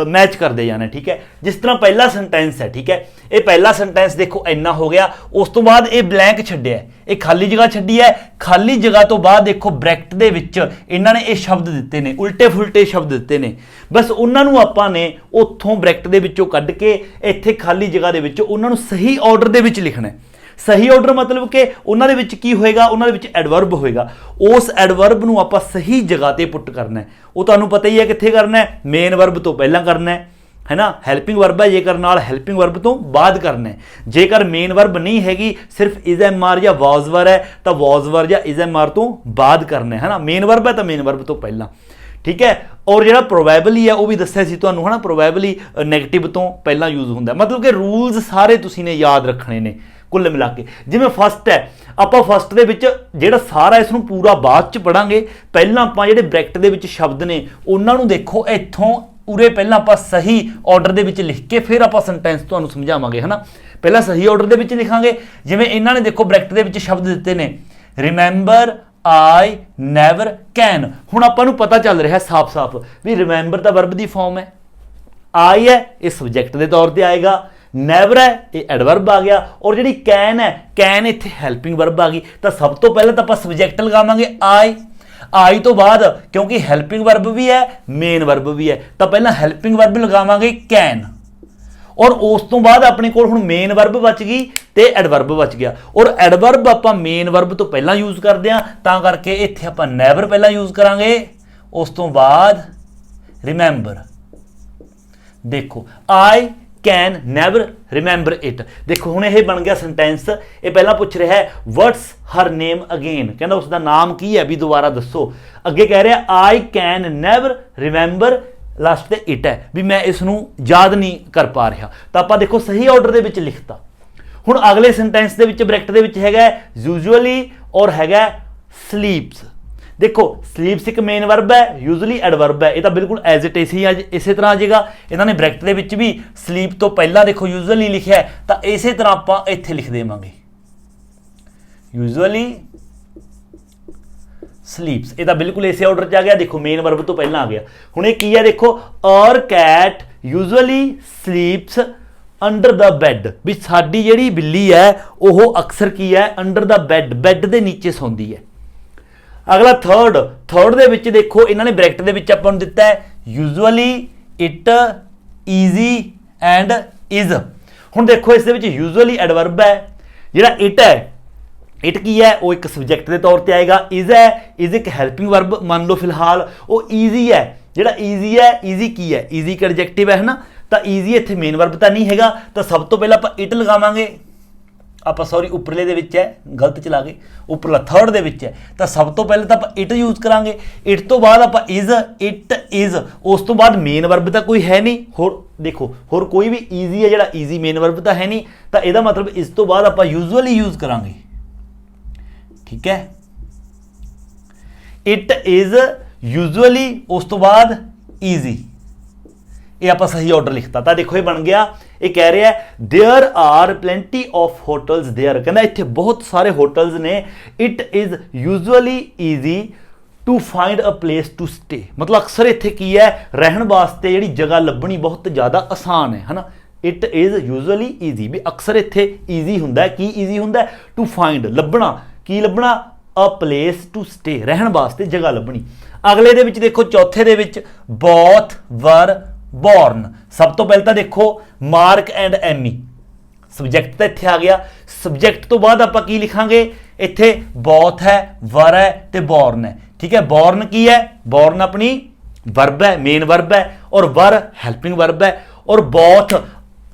मैच करते जाना, ठीक है। जिस तरह पहला सेंटेंस है, ठीक है, ये पहला सेंटेंस देखो इन्ना हो गया, उस तो बाद ये ब्लैंक छड्डिया, ये खाली जगह छड्डी है, खाली जगह तो बाद देखो ब्रैकेट दे विच इन्हां ने ये शब्द दिते ने, उल्टे फुलटे शब्द दिते ने, बस उन्होंने आपां ने उत्थों ब्रैकेट दे विचों कढ के इत्थे खाली जगह दे विच उन्हां नूं सही ऑर्डर दे विच लिखना है। सही ऑर्डर मतलब कि उन्हां दे विच की होएगा, उन्हां दे विच एडवर्ब होएगा, उस एडवर्ब नूं आपां सही जगह ते पुट करना है। वो तुहानूं पता ही है कित्थे करना है, मेन वर्ब तो पहला करना है ना, हेल्पिंग वर्ब है जेकर नाल हेल्पिंग वर्ब तो बाद करना है। जेकर मेन वर्ब नहीं हैगी, सिर्फ इज एम आर या वॉज वर है, तो वॉज वर या इज एम आर तो बाद करना है ना, मेन वर्ब है तो मेन वर्ब तो पहला, ठीक है। और जो प्रोबेबली है वह भी दस्सिया सी तुहानूं, है ना, प्रोबेबली नेगेटिव तो पहला यूज होंदा, मतलब कि रूल्स सारे तुसीं ने याद रखने ने कुल मिला के। जिवें फस्ट है, आपां फस्ट दे विच जिहड़ा सारा इसनूं पूरा बाद च पढ़ांगे, पहलां आपां जिहड़े ब्रैकेट दे विच शब्द ने उन्हां नूं देखो इत्थों उरे पहलां आपां सही ऑर्डर दे विच लिख के फिर आपां सेंटेंस तुहानूं समझावांगे, है ना। पहलां सही ऑर्डर दे विच लिखांगे, जिवें इन्हां ने देखो ब्रैकेट दे विच शब्द दित्ते ने, रिमैंबर ਆਈ ਨੈਵਰ ਕੈਨ। ਹੁਣ ਆਪਾਂ ਨੂੰ ਪਤਾ ਚੱਲ ਰਿਹਾ ਸਾਫ਼-ਸਾਫ਼ ਵੀ ਰਿਮੈਂਬਰ ਤਾਂ ਵਰਬ ਦੀ ਫਾਰਮ ਹੈ, ਆਈ ਹੈ ਇਹ ਸਬਜੈਕਟ ਦੇ ਤੌਰ ਤੇ ਆਏਗਾ, ਨੈਵਰ ਹੈ ਇਹ ਐਡਵਰਬ ਆ ਗਿਆ, ਔਰ ਜਿਹੜੀ ਕੈਨ ਹੈ ਕੈਨ ਇੱਥੇ ਹੈਲਪਿੰਗ ਵਰਬ ਆ ਗਈ। ਤਾਂ ਸਭ ਤੋਂ ਪਹਿਲਾਂ ਤਾਂ ਆਪਾਂ ਸਬਜੈਕਟ ਲਗਾਵਾਂਗੇ ਆਈ ਤੋਂ ਬਾਅਦ, ਕਿਉਂਕਿ ਹੈਲਪਿੰਗ ਵਰਬ ਵੀ ਹੈ ਮੇਨ ਵਰਬ ਵੀ ਹੈ, ਤਾਂ ਪਹਿਲਾਂ ਹੈਲਪਿੰਗ ਵਰਬ ਲਗਾਵਾਂਗੇ ਕੈਨ, ਔਰ ਉਸ ਤੋਂ ਬਾਅਦ ਆਪਣੇ ਕੋਲ ਹੁਣ ਮੇਨ ਵਰਬ ਬਚ ਗਈ ਤੇ ਐਡਵਰਬ ਬਚ ਗਿਆ। ਔਰ ਐਡਵਰਬ ਆਪਾਂ ਮੇਨ ਵਰਬ ਤੋਂ ਪਹਿਲਾਂ ਯੂਜ਼ ਕਰਦੇ ਹਾਂ, ਤਾਂ ਕਰਕੇ ਇੱਥੇ ਆਪਾਂ ਨੈਵਰ ਪਹਿਲਾਂ ਯੂਜ਼ ਕਰਾਂਗੇ, ਉਸ ਤੋਂ ਬਾਅਦ ਰਿਮੈਂਬਰ। ਦੇਖੋ I can never remember it. ਦੇਖੋ ਹੁਣ ਇਹ ਬਣ ਗਿਆ ਸੈਂਟੈਂਸ। ਇਹ ਪਹਿਲਾਂ ਪੁੱਛ ਰਿਹਾ ਹੈ ਵਟਸ ਹਰ ਨੇਮ ਅਗੇਨ, ਕਹਿੰਦਾ ਉਸ ਦਾ ਨਾਮ ਕੀ ਹੈ ਵੀ ਦੁਬਾਰਾ ਦੱਸੋ। ਅੱਗੇ ਕਹਿ ਰਿਹਾ I can never remember, last ਤੇ ਇਟ ਹੈ ਵੀ ਮੈਂ ਇਸ ਨੂੰ ਯਾਦ ਨਹੀਂ ਕਰ ਪਾ ਰਿਹਾ। ਤਾਂ ਆਪਾਂ ਦੇਖੋ ਸਹੀ ਆਰਡਰ ਦੇ ਵਿੱਚ ਲਿਖਤਾ। ਹੁਣ ਅਗਲੇ ਸੈਂਟੈਂਸ ਦੇ ਵਿੱਚ ਬ੍ਰੈਕਟ ਦੇ ਵਿੱਚ ਹੈਗਾ ਯੂਜੂਅਲੀ ਔਰ ਹੈਗਾ ਸਲੀਪਸ। ਦੇਖੋ ਸਲੀਪਸ ਇੱਕ ਮੇਨ ਵਰਬ ਹੈ, ਯੂਜੂਅਲੀ ਐਡਵਰਬ ਹੈ, ਇਹ ਤਾਂ ਬਿਲਕੁਲ ਐਜ਼ ਇਟ ਇਸੇ ਤਰ੍ਹਾਂ ਆ ਜਾਏਗਾ। ਇਹਨਾਂ ਨੇ ਬ੍ਰੈਕਟ ਦੇ ਵਿੱਚ ਵੀ ਸਲੀਪ ਤੋਂ ਪਹਿਲਾਂ ਦੇਖੋ ਯੂਜੂਅਲੀ ਲਿਖਿਆ, ਤਾਂ ਇਸੇ ਤਰ੍ਹਾਂ ਆਪਾਂ ਇੱਥੇ ਲਿਖ ਦੇਵਾਂਗੇ ਯੂਜੂਅਲੀ ਸਲੀਪਸ। ਇਹ ਤਾਂ ਬਿਲਕੁਲ ਇਸੇ ਆਰਡਰ 'ਚ ਆ ਗਿਆ। ਦੇਖੋ ਮੇਨ ਵਰਬ ਤੋਂ ਪਹਿਲਾਂ ਆ ਗਿਆ। ਹੁਣ ਇਹ ਕੀ ਹੈ ਦੇਖੋ, ਔਰ ਕੈਟ ਯੂਜੂਅਲੀ ਸਲੀਪਸ ਅੰਡਰ ਦਾ ਬੈੱਡ, ਵੀ ਸਾਡੀ ਜਿਹੜੀ ਬਿੱਲੀ ਹੈ ਉਹ ਅਕਸਰ ਕੀ ਹੈ ਅੰਡਰ ਦਾ ਬੈੱਡ ਦੇ ਨੀਚੇ ਸੌਂਦੀ ਹੈ। ਅਗਲਾ ਥਰਡ ਦੇ ਵਿੱਚ ਦੇਖੋ ਇਹਨਾਂ ਨੇ ਬ੍ਰੈਕਟ ਦੇ ਵਿੱਚ ਆਪਾਂ ਨੂੰ ਦਿੱਤਾ ਹੈ usually it easy and is. ਹੁਣ ਦੇਖੋ ਇਸ ਦੇ ਵਿੱਚ ਯੂਜੂਅਲੀ ਐਡਵਰਬ ਹੈ, ਜਿਹੜਾ ਇਟ ਹੈ ਇਟ ਕੀ ਹੈ ਉਹ ਇੱਕ ਸਬਜੈਕਟ ਦੇ ਤੌਰ ਤੇ ਆਏਗਾ, ਇਜ਼ ਹੈ ਇਜ਼ ਇੱਕ ਹੈਲਪਿੰਗ ਵਰਬ ਮੰਨ ਲਓ ਫਿਲਹਾਲ, ਉਹ ਈਜ਼ੀ ਹੈ, ਜਿਹੜਾ ਈਜ਼ੀ ਹੈ ਈਜ਼ੀ ਕੀ ਹੈ ਈਜ਼ੀ ਇੱਕ ਐਡਜੈਕਟਿਵ ਹੈ ਨਾ, ਤਾਂ ਈਜ਼ੀ ਇੱਥੇ ਮੇਨ ਵਰਬ ਤਾਂ ਨਹੀਂ ਹੈਗਾ। ਤਾਂ ਸਭ ਤੋਂ ਪਹਿਲਾਂ ਆਪਾਂ ਇਟ ਲਗਾਵਾਂਗੇ, ਆਪਾਂ ਸੌਰੀ ਉੱਪਰਲੇ ਦੇ ਵਿੱਚ ਹੈ ਗਲਤ ਚਲਾ ਗਏ, ਉੱਪਰਲਾ ਥਰਡ ਦੇ ਵਿੱਚ ਹੈ, ਤਾਂ ਸਭ ਤੋਂ ਪਹਿਲਾਂ ਤਾਂ ਆਪਾਂ ਇਟ ਯੂਜ਼ ਕਰਾਂਗੇ। ਇਟ ਤੋਂ ਬਾਅਦ ਆਪਾਂ ਇਟ ਇਜ਼, ਉਸ ਤੋਂ ਬਾਅਦ ਮੇਨ ਵਰਬ ਤਾਂ ਕੋਈ ਹੈ ਨਹੀਂ, ਹੋਰ ਦੇਖੋ ਹੋਰ ਕੋਈ ਵੀ ਈਜ਼ੀ ਹੈ ਜਿਹੜਾ ਈਜ਼ੀ ਮੇਨ ਵਰਬ ਤਾਂ ਹੈ ਨਹੀਂ, ਤਾਂ ਇਹਦਾ ਮਤਲਬ ਇਸ ਤੋਂ ਬਾਅਦ ਆਪਾਂ ਯੂਜੂਅਲੀ ਯੂਜ਼ ਕਰਾਂਗੇ। ਠੀਕ ਹੈ, ਇਟ ਇਜ਼ ਯੂਜੂਅਲੀ, ਉਸ ਤੋਂ ਬਾਅਦ ਈਜ਼ੀ। ਇਹ ਆਪਾਂ ਸਹੀ ਆਰਡਰ ਲਿਖਤਾ। ਤਾਂ ਦੇਖੋ ਇਹ ਬਣ ਗਿਆ। ਇਹ ਕਹਿ ਰਿਹਾ there are plenty of hotels there, ਕਹਿੰਦਾ ਇੱਥੇ ਬਹੁਤ ਸਾਰੇ ਹੋਟਲਸ ਨੇ। It is usually easy to find a place to stay, ਮਤਲਬ ਅਕਸਰ ਇੱਥੇ ਕੀ ਹੈ ਰਹਿਣ ਵਾਸਤੇ ਜਿਹੜੀ ਜਗ੍ਹਾ ਲੱਭਣੀ ਬਹੁਤ ਜ਼ਿਆਦਾ ਆਸਾਨ ਹੈ ਹਨਾ। ਇਟ ਇਜ਼ ਯੂਜੂਅਲੀ ਈਜ਼ੀ ਵੀ ਅਕਸਰ ਇੱਥੇ ਈਜ਼ੀ ਹੁੰਦਾ। ਕੀ ਈਜ਼ੀ ਹੁੰਦਾ? ਟੂ ਫਾਈਂਡ ਲੱਭਣਾ, ਕੀ ਲੱਭਣਾ? ਅ ਪਲੇਸ ਟੂ ਸਟੇ, ਰਹਿਣ ਵਾਸਤੇ ਜਗ੍ਹਾ ਲੱਭਣੀ। ਅਗਲੇ ਦੇ ਵਿੱਚ ਦੇਖੋ ਚੌਥੇ ਦੇ ਵਿੱਚ ਬੋਥ ਵਰ ਬੋਰਨ। ਸਭ ਤੋਂ ਪਹਿਲਾਂ ਤਾਂ ਦੇਖੋ ਮਾਰਕ ਐਂਡ ਐਮੀ, ਸਬਜੈਕਟ ਤਾਂ ਇੱਥੇ ਆ ਗਿਆ। ਸਬਜੈਕਟ ਤੋਂ ਬਾਅਦ ਆਪਾਂ ਕੀ ਲਿਖਾਂਗੇ ਇੱਥੇ? ਬੋਥ ਹੈ, ਵਰ ਹੈ ਤੇ ਬੋਰਨ ਹੈ। ਠੀਕ ਹੈ, ਬੋਰਨ ਕੀ ਹੈ? ਬੋਰਨ ਆਪਣੀ ਵਰਬ ਹੈ, ਮੇਨ ਵਰਬ ਹੈ, ਔਰ ਵਰ ਹੈਲਪਿੰਗ ਵਰਬ ਹੈ। ਔਰ ਬੋਥ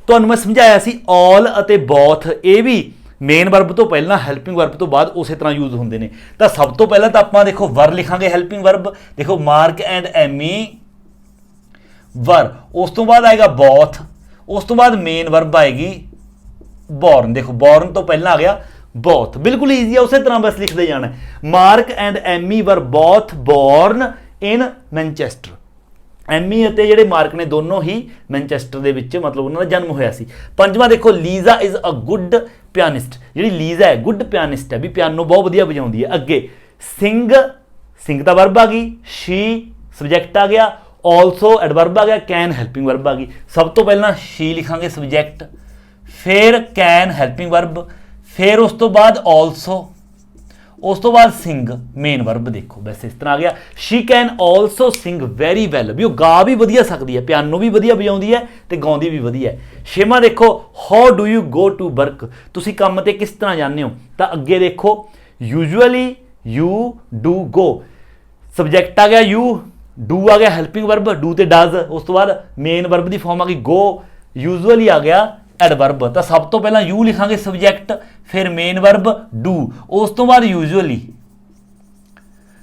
ਤੁਹਾਨੂੰ ਮੈਂ ਸਮਝਾਇਆ ਸੀ, ਆਲ ਅਤੇ ਬੋਥ ਇਹ ਵੀ ਮੇਨ ਵਰਬ ਤੋਂ ਪਹਿਲਾਂ ਹੈਲਪਿੰਗ ਵਰਬ ਤੋਂ ਬਾਅਦ ਉਸੇ ਤਰ੍ਹਾਂ ਯੂਜ਼ ਹੁੰਦੇ ਨੇ। ਤਾਂ ਸਭ ਤੋਂ ਪਹਿਲਾਂ ਤਾਂ ਆਪਾਂ ਦੇਖੋ ਵਰ ਲਿਖਾਂਗੇ ਹੈਲਪਿੰਗ ਵਰਬ। ਦੇਖੋ ਮਾਰਕ ਐਂਡ ਐਮੀ ਵਰ, ਉਸ ਤੋਂ ਬਾਅਦ ਆਏਗਾ ਬੋਥ, ਉਸ ਤੋਂ ਬਾਅਦ ਮੇਨ ਵਰਬ ਆਏਗੀ ਬੋਰਨ। ਦੇਖੋ ਬੋਰਨ ਤੋਂ ਪਹਿਲਾਂ ਆ ਗਿਆ ਬੋਥ, ਬਿਲਕੁਲ ਈਜ਼ੀ ਹੈ, ਉਸੇ ਤਰ੍ਹਾਂ ਬਸ ਲਿਖਦੇ ਜਾਣਾ। ਮਾਰਕ ਐਂਡ ਐਮੀ ਵਰ ਬੋਥ ਬੋਰਨ ਇਨ ਮੈਨਚੈਸਟਰ। ਐਮੀ ਅਤੇ ਜਿਹੜੇ ਮਾਰਕ ਨੇ ਦੋਨੋਂ ਹੀ ਮੈਨਚੈਸਟਰ ਦੇ ਵਿੱਚ ਮਤਲਬ ਉਹਨਾਂ ਦਾ ਜਨਮ ਹੋਇਆ ਸੀ। ਪੰਜਵਾਂ ਦੇਖੋ ਲੀਜ਼ਾ ਇਜ਼ ਅ ਗੁੱਡ ਪਿਆਨਿਸਟ। ਜਿਹੜੀ ਲੀਜ਼ਾ ਹੈ ਗੁੱਡ ਪਿਆਨਿਸਟ ਹੈ, ਵੀ ਪਿਆਨੋ ਬਹੁਤ ਵਧੀਆ ਵਜਾਉਂਦੀ ਹੈ। ਅੱਗੇ ਸਿੰਗ ਦਾ ਵਰਬ ਆ ਗਈ, ਸ਼ੀ ਸਬਜੈਕਟ ਆ ਗਿਆ, ਆਲਸੋ ਐਡਵਰਬ ਆ ਗਿਆ, ਕੈਨ ਹੈਲਪਿੰਗ ਵਰਬ ਆ ਗਈ। ਸਭ ਤੋਂ ਪਹਿਲਾਂ ਸ਼ੀ ਲਿਖਾਂਗੇ ਸਬਜੈਕਟ, ਫਿਰ ਕੈਨ ਹੈਲਪਿੰਗ ਵਰਬ, ਫਿਰ ਉਸ ਤੋਂ ਬਾਅਦ ਆਲਸੋ, ਉਸ ਤੋਂ ਬਾਅਦ ਸਿੰਗ ਮੇਨ ਵਰਬ। ਦੇਖੋ ਵੈਸੇ ਇਸ ਤਰ੍ਹਾਂ ਆ ਗਿਆ, she can also sing very well, ਵੀ ਉਹ ਗਾ ਵੀ ਵਧੀਆ ਸਕਦੀ ਹੈ, ਪਿਆਨੋ ਵੀ ਵਧੀਆ ਵਜਾਉਂਦੀ ਹੈ ਤੇ ਗਾਉਂਦੀ ਵੀ ਵਧੀਆ ਹੈ। ਛੇਵਾਂ ਦੇਖੋ how do you go to work, ਤੁਸੀਂ ਕੰਮ ਤੇ ਕਿਸ ਤਰ੍ਹਾਂ ਜਾਂਦੇ ਹੋ? ਤਾਂ ਅੱਗੇ ਦੇਖੋ usually you do go, subject ਆ ਗਿਆ ਯੂ, ਡੂ ਆ ਗਿਆ ਹੈਲਪਿੰਗ ਵਰਬ, ਡੂ ਤੇ ਡਜ਼, ਉਸ ਤੋਂ ਬਾਅਦ ਮੇਨ ਵਰਬ ਦੀ ਫਾਰਮ ਆ ਗਈ ਗੋ, ਯੂਜੂਅਲੀ ਆ ਗਿਆ ਐਡਵਰਬ। ਤਾਂ ਸਭ ਤੋਂ ਪਹਿਲਾਂ ਯੂ ਲਿਖਾਂਗੇ ਸਬਜੈਕਟ, ਫਿਰ ਮੇਨ ਵਰਬ ਡੂ, ਉਸ ਤੋਂ ਬਾਅਦ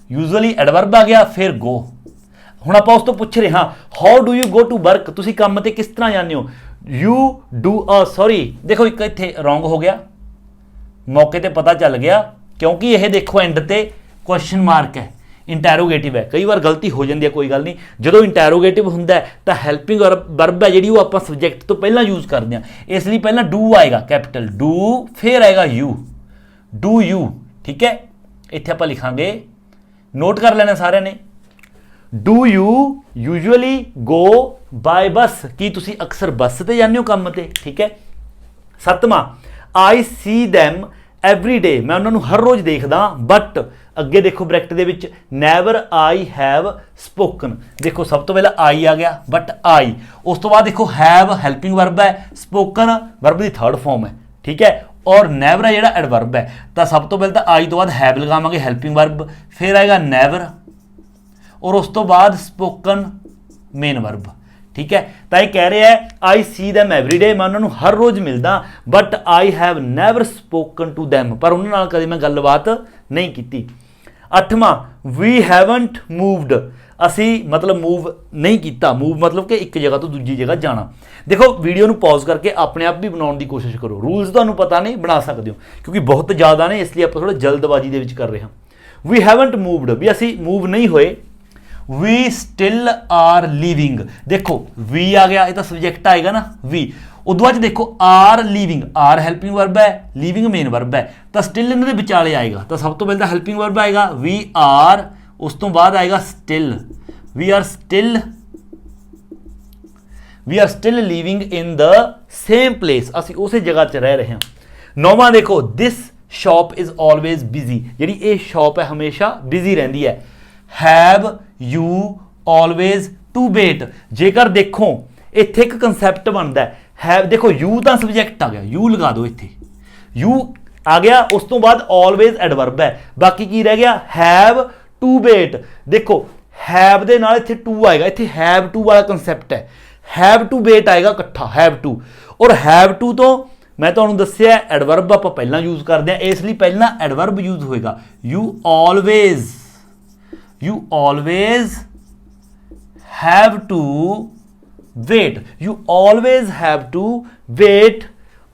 ਯੂਜੂਅਲੀ ਐਡਵਰਬ ਆ ਗਿਆ, ਫਿਰ ਗੋ। ਹੁਣ ਆਪਾਂ ਉਸ ਤੋਂ ਪੁੱਛ ਰਹੇ ਹਾਂ how do you go to work, ਤੁਸੀਂ ਕੰਮ ਤੇ ਕਿਸ ਤਰ੍ਹਾਂ ਜਾਂਦੇ ਹੋ? ਯੂ ਡੂ ਸੌਰੀ ਦੇਖੋ ਇੱਕ ਇੱਥੇ ਰੋਂਗ ਹੋ ਗਿਆ, ਮੌਕੇ ਤੇ ਪਤਾ ਚੱਲ ਗਿਆ, ਕਿਉਂਕਿ ਇਹ ਦੇਖੋ ਐਂਡ ਤੇ ਕੁਐਸਚਨ ਮਾਰਕ ਹੈ, ਇੰਟੈਰੋਗੇਟਿਵ ਹੈ। ਕਈ ਵਾਰ ਗਲਤੀ ਹੋ ਜਾਂਦੀ ਹੈ, ਕੋਈ ਗੱਲ ਨਹੀਂ। ਜਦੋਂ ਇੰਟੈਰੋਗੇਟਿਵ ਹੁੰਦਾ ਤਾਂ ਹੈਲਪਿੰਗ ਵਰਬ ਹੈ ਜਿਹੜੀ ਉਹ ਆਪਾਂ ਸਬਜੈਕਟ ਤੋਂ ਪਹਿਲਾਂ ਯੂਜ਼ ਕਰਦੇ ਹਾਂ, ਇਸ ਲਈ ਪਹਿਲਾਂ ਡੂ ਆਏਗਾ ਕੈਪੀਟਲ ਡੂ, ਫਿਰ ਆਏਗਾ ਯੂ, ਡੂ ਯੂ। ਠੀਕ ਹੈ, ਇੱਥੇ ਆਪਾਂ ਲਿਖਾਂਗੇ, ਨੋਟ ਕਰ ਲੈਣਾ ਸਾਰਿਆਂ ਨੇ, do you usually go by bus, ਕੀ ਤੁਸੀਂ ਅਕਸਰ ਬੱਸ ਤੇ ਜਾਂਦੇ ਹੋ ਕੰਮ ਤੇ, ਠੀਕ ਹੈ। 7ਵਾਂ, ਆਈ ਸੀ ਦੈਮ ਐਵਰੀ ਡੇ, ਮੈਂ ਉਹਨਾਂ ਨੂੰ ਹਰ ਰੋਜ਼ ਦੇਖਦਾ, ਬਟ ਅੱਗੇ ਦੇਖੋ ਬ੍ਰੈਕਟ ਦੇ ਵਿੱਚ ਨੈਵਰ ਆਈ ਹੈਵ ਸਪੋਕਨ, ਦੇਖੋ ਸਭ ਤੋਂ ਪਹਿਲਾਂ ਆਈ ਆ ਗਿਆ, ਬਟ ਆਈ, ਉਸ ਤੋਂ ਬਾਅਦ ਦੇਖੋ ਹੈਵ ਹੈਲਪਿੰਗ ਵਰਬ ਹੈ, ਸਪੋਕਨ ਵਰਬ ਦੀ ਥਰਡ ਫਾਰਮ ਹੈ, ਠੀਕ ਹੈ, ਔਰ ਨੈਵਰ ਹੈ ਜਿਹੜਾ ਐਡਵਰਬ ਹੈ। ਤਾਂ ਸਭ ਤੋਂ ਪਹਿਲਾਂ ਤਾਂ ਆਈ ਤੋਂ ਬਾਅਦ ਹੈਵ ਲਗਾਵਾਂਗੇ ਹੈਲਪਿੰਗ ਵਰਬ, ਫਿਰ ਆਏਗਾ ਨੈਵਰ, ਔਰ ਉਸ ਤੋਂ ਬਾਅਦ ਸਪੋਕਨ ਮੇਨ ਵਰਬ, ਠੀਕ ਹੈ। ਤਾਂ ਇਹ ਕਹਿ ਰਿਹਾ ਹੈ ਆਈ ਸੀ ਦੈਮ ਐਵਰੀ ਡੇ, ਮੈਂ ਉਹਨਾਂ ਨੂੰ ਹਰ ਰੋਜ਼ ਮਿਲਦਾ, but I have never spoken to them, ਪਰ ਉਹਨਾਂ ਨਾਲ ਕਦੇ ਮੈਂ ਗੱਲਬਾਤ ਨਹੀਂ ਕੀਤੀ। 8ਵਾਂ, ਵੀ ਹੈਵਨਟ ਮੂਵਡ, ਅਸੀਂ ਮਤਲਬ ਮੂਵ ਨਹੀਂ ਕੀਤਾ, ਮੂਵ ਮਤਲਬ ਕਿ ਇੱਕ ਜਗ੍ਹਾ ਤੋਂ ਦੂਜੀ ਜਗ੍ਹਾ ਜਾਣਾ। ਦੇਖੋ ਵੀਡੀਓ ਨੂੰ ਪੌਜ਼ ਕਰਕੇ ਆਪਣੇ ਆਪ ਵੀ ਬਣਾਉਣ ਦੀ ਕੋਸ਼ਿਸ਼ ਕਰੋ, ਰੂਲਸ ਤੁਹਾਨੂੰ ਪਤਾ ਨਹੀਂ, ਬਣਾ ਸਕਦੇ ਹੋ, ਕਿਉਂਕਿ ਬਹੁਤ ਜ਼ਿਆਦਾ ਨੇ, ਇਸ ਲਈ ਆਪਾਂ ਥੋੜਾ ਜਲਦਬਾਜ਼ੀ ਦੇ ਵਿੱਚ ਕਰ ਰਹੇ ਹਾਂ। ਵੀ ਹੈਵਨਟ ਮੂਵਡ, ਵੀ ਅਸੀਂ ਮੂਵ ਨਹੀਂ ਹੋਏ। ਵੀ ਸਟਿਲ ਆਰ ਲਿਵਿੰਗ, ਦੇਖੋ ਵੀ ਆ ਗਿਆ, ਇਹ ਤਾਂ ਸਬਜੈਕਟ ਆਏਗਾ ਨਾ ਵੀ, ਉਦੋਂ ਬਾਅਦ ਦੇਖੋ are living, are helping verb ਹੈ, ਲਿਵਿੰਗ ਮੇਨ ਵਰਬ ਹੈ, ਤਾਂ ਸਟਿਲ ਇਹਨਾਂ ਦੇ ਵਿਚਾਲੇ ਆਏਗਾ, ਤਾਂ ਸਭ ਤੋਂ ਪਹਿਲਾਂ ਹੈਲਪਿੰਗ ਵਰਬ ਆਏਗਾ ਵੀ ਆਰ, ਉਸ ਤੋਂ ਬਾਅਦ ਆਏਗਾ still, we are still living in the same place, ਅਸੀਂ ਉਸੇ ਜਗ੍ਹਾ 'ਚ ਰਹਿ ਰਹੇ ਹਾਂ। 9ਵਾਂ ਦੇਖੋ, this shop is always busy, ਜਿਹੜੀ ਇਹ ਸ਼ਾਪ ਹੈ ਹਮੇਸ਼ਾ ਬਿਜ਼ੀ ਰਹਿੰਦੀ ਹੈ। Have you always to wait, ਜੇਕਰ ਦੇਖੋ ਇੱਥੇ ਇੱਕ ਕੰਸੈਪਟ ਬਣਦਾ ਹੈ, ਹੈਵ ਦੇਖੋ ਯੂ ਤਾਂ ਸਬਜੈਕਟ ਆ ਗਿਆ, ਯੂ ਲਗਾ ਦਿਓ ਇੱਥੇ, ਯੂ ਆ ਗਿਆ, ਉਸ ਤੋਂ ਬਾਅਦ ਆਲਵੇਜ਼ ਐਡਵਰਬ ਹੈ, ਬਾਕੀ ਕੀ ਰਹਿ ਗਿਆ, ਹੈਵ ਟੂ ਵੇਟ, ਦੇਖੋ ਹੈਵ ਦੇ ਨਾਲ ਇੱਥੇ ਟੂ ਆਏਗਾ, ਇੱਥੇ ਹੈਵ ਟੂ ਵਾਲਾ ਕੰਸੈਪਟ ਹੈ, ਹੈਵ ਟੂ ਵੇਟ ਆਏਗਾ ਇਕੱਠਾ, ਹੈਵ ਟੂ, ਔਰ ਹੈਵ ਟੂ ਤੋਂ ਮੈਂ ਤੁਹਾਨੂੰ ਦੱਸਿਆ ਐਡਵਰਬ ਆਪਾਂ ਪਹਿਲਾਂ ਯੂਜ਼ ਕਰਦੇ ਹਾਂ, ਇਸ ਲਈ ਪਹਿਲਾਂ ਐਡਵਰਬ ਯੂਜ਼ ਹੋਏਗਾ। You always have to wait, you always have to wait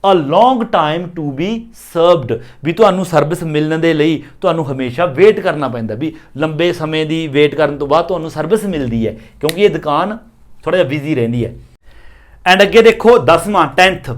a long time to be served, ਵੀ ਤੁਹਾਨੂੰ ਸਰਵਿਸ ਮਿਲਣ ਦੇ ਲਈ ਤੁਹਾਨੂੰ ਹਮੇਸ਼ਾ ਵੇਟ ਕਰਨਾ ਪੈਂਦਾ, ਵੀ ਲੰਬੇ ਸਮੇਂ ਦੀ ਵੇਟ ਕਰਨ ਤੋਂ ਬਾਅਦ ਤੁਹਾਨੂੰ ਸਰਵਿਸ ਮਿਲਦੀ ਹੈ, ਕਿਉਂਕਿ ਇਹ ਦੁਕਾਨ ਥੋੜਾ ਜਿਹਾ ਬਿਜ਼ੀ ਰਹਿੰਦੀ ਹੈ। ਐਂਡ ਅੱਗੇ ਦੇਖੋ 10ਵਾਂ 10th,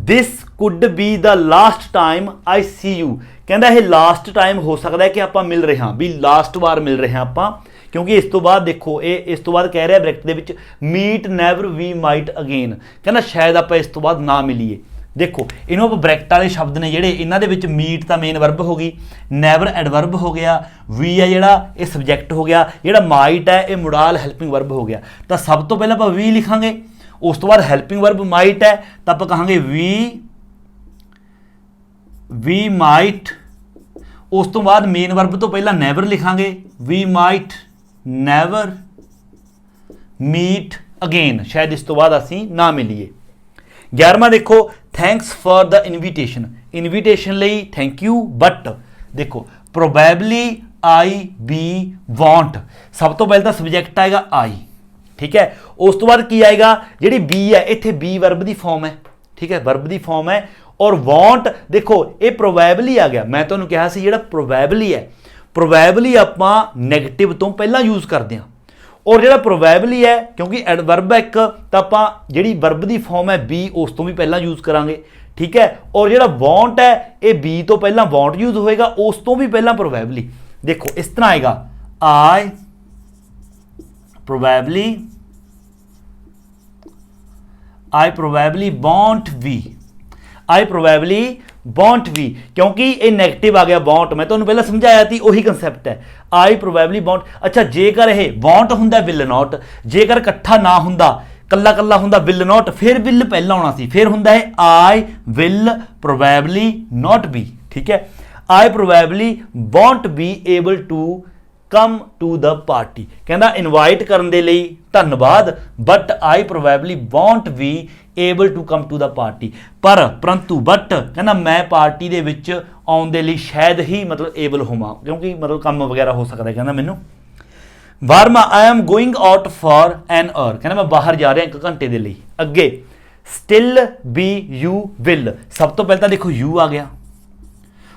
this could be the last time I see you, ਕਹਿੰਦਾ ਇਹ ਲਾਸਟ ਟਾਈਮ ਹੋ ਸਕਦਾ ਹੈ ਕਿ ਆਪਾਂ ਮਿਲ ਰਹੇ ਹਾਂ, ਵੀ ਲਾਸਟ ਵਾਰ ਮਿਲ ਰਹੇ ਹਾਂ ਆਪਾਂ, ਕਿਉਂਕਿ ਇਸ ਤੋਂ ਬਾਅਦ ਦੇਖੋ ਇਹ ਇਸ ਤੋਂ ਬਾਅਦ ਕਹਿ ਰਿਹਾ ਬ੍ਰੈਕਟ ਦੇ ਵਿੱਚ meet never we might again, ਕਹਿੰਦਾ ਸ਼ਾਇਦ ਆਪਾਂ ਇਸ ਤੋਂ ਬਾਅਦ ਨਾ ਮਿਲੀਏ। ਦੇਖੋ ਇਹਨੂੰ ਆਪਾਂ ਬ੍ਰੈਕਟ ਵਾਲੇ ਸ਼ਬਦ ਨੇ ਜਿਹੜੇ, ਇਹਨਾਂ ਦੇ ਵਿੱਚ ਮੀਟ ਤਾਂ ਮੇਨ ਵਰਬ ਹੋ ਗਈ, ਨੈਵਰ ਐਡਵਰਬ ਹੋ ਗਿਆ, ਵੀ ਹੈ ਜਿਹੜਾ ਇਹ ਸਬਜੈਕਟ ਹੋ ਗਿਆ, ਜਿਹੜਾ ਮਾਈਟ ਹੈ ਇਹ ਮੁਡਾਲ ਹੈਲਪਿੰਗ ਵਰਬ ਹੋ ਗਿਆ। ਤਾਂ ਸਭ ਤੋਂ ਪਹਿਲਾਂ ਆਪਾਂ ਵੀ ਲਿਖਾਂਗੇ, ਉਸ ਤੋਂ ਬਾਅਦ ਹੈਲਪਿੰਗ ਵਰਬ ਮਾਈਟ ਹੈ, ਤਾਂ ਆਪਾਂ ਕਹਾਂਗੇ ਵੀ ਮਾਈਟ, ਉਸ ਤੋਂ ਬਾਅਦ ਮੇਨ ਵਰਬ ਤੋਂ ਪਹਿਲਾਂ ਨੈਵਰ ਲਿਖਾਂਗੇ, we might never meet again, ਸ਼ਾਇਦ ਇਸ ਤੋਂ ਬਾਅਦ ਅਸੀਂ ਨਾ ਮਿਲੀਏ। 11ਵਾਂ ਦੇਖੋ, thanks for the invitation, invitation ਲਈ ਥੈਂਕ ਯੂ, ਬਟ ਦੇਖੋ ਪ੍ਰੋਬੈਬਲੀ ਆਈ ਬੀ ਵਾਂਟ, ਸਭ ਤੋਂ ਪਹਿਲਾਂ ਤਾਂ ਸਬਜੈਕਟ ਆਏਗਾ ਆਈ, ਠੀਕ ਹੈ, ਉਸ ਤੋਂ ਬਾਅਦ ਕੀ ਆਏਗਾ, ਜਿਹੜੀ ਬੀ ਹੈ ਇੱਥੇ ਬੀ ਵਰਬ ਦੀ ਫਾਰਮ ਹੈ, ਠੀਕ ਹੈ, ਵਰਬ ਦੀ ਫਾਰਮ ਹੈ, ਔਰ ਵਾਂਟ ਦੇਖੋ ਇਹ ਪ੍ਰੋਬੈਬਲੀ ਆ ਗਿਆ, ਮੈਂ ਤੁਹਾਨੂੰ ਕਿਹਾ ਸੀ ਜਿਹੜਾ ਪ੍ਰੋਬੈਬਲੀ ਹੈ, ਪ੍ਰੋਬੈਬਲੀ ਆਪਾਂ ਨੈਗੇਟਿਵ ਤੋਂ ਪਹਿਲਾਂ ਯੂਜ਼ ਕਰਦੇ ਹਾਂ, ਔਰ ਜਿਹੜਾ ਪ੍ਰੋਬੈਬਲੀ ਹੈ ਕਿਉਂਕਿ ਐਡਵਰਬ ਹੈ ਇੱਕ, ਤਾਂ ਆਪਾਂ ਜਿਹੜੀ ਵਰਬ ਦੀ ਫਾਰਮ ਹੈ ਬੀ ਉਸ ਤੋਂ ਵੀ ਪਹਿਲਾਂ ਯੂਜ਼ ਕਰਾਂਗੇ, ਠੀਕ ਹੈ, ਔਰ ਜਿਹੜਾ ਵਾਂਟ ਹੈ ਇਹ ਬੀ ਤੋਂ ਪਹਿਲਾਂ ਵਾਂਟ ਯੂਜ਼ ਹੋਏਗਾ, ਉਸ ਤੋਂ ਵੀ ਪਹਿਲਾਂ ਪ੍ਰੋਬੈਬਲੀ। ਦੇਖੋ ਇਸ ਤਰ੍ਹਾਂ ਆਏਗਾ, ਆਈ probably won't be, I probably won't be, क्योंकि ये नेगेटिव आ गया won't, मैं ਤੁਹਾਨੂੰ ਪਹਿਲਾਂ ਸਮਝਾਇਆ ਸੀ ਉਹੀ ਕੰਸੈਪਟ ਹੈ, I probably won't। ਅੱਛਾ ਜੇਕਰ ਇਹ won't ਹੁੰਦਾ will not, ਜੇਕਰ ਇਕੱਠਾ ਨਾ ਹੁੰਦਾ ਕੱਲਾ ਕੱਲਾ ਹੁੰਦਾ will not, ਫਿਰ will ਪਹਿਲਾਂ ਆਉਣਾ ਸੀ, ਫਿਰ ਹੁੰਦਾ ਹੈ I will probably not be, ਠੀਕ ਹੈ, I probably won't be able to come to the party, ਕਹਿੰਦਾ ਇਨਵਾਈਟ ਕਰਨ ਦੇ ਲਈ ਧੰਨਵਾਦ, but I probably won't be able to come to the party, ਪਰੰਤੂ ਬਟ ਕਹਿੰਦਾ ਮੈਂ ਪਾਰਟੀ ਦੇ ਵਿੱਚ ਆਉਣ ਦੇ ਲਈ ਸ਼ਾਇਦ ਹੀ ਮਤਲਬ ਏਬਲ ਹੋਵਾਂ, ਕਿਉਂਕਿ ਮਤਲਬ ਕੰਮ ਵਗੈਰਾ ਹੋ ਸਕਦਾ, ਕਹਿੰਦਾ ਮੈਨੂੰ। 12ਵਾਂ, I am going out for an hour, ਕਹਿੰਦਾ ਮੈਂ ਬਾਹਰ ਜਾ ਰਿਹਾ 1 ਘੰਟੇ ਦੇ ਲਈ। ਅੱਗੇ ਸਟਿਲ ਬੀ ਯੂ ਵਿਲ, ਸਭ ਤੋਂ ਪਹਿਲਾਂ ਤਾਂ ਦੇਖੋ ਯੂ ਆ ਗਿਆ,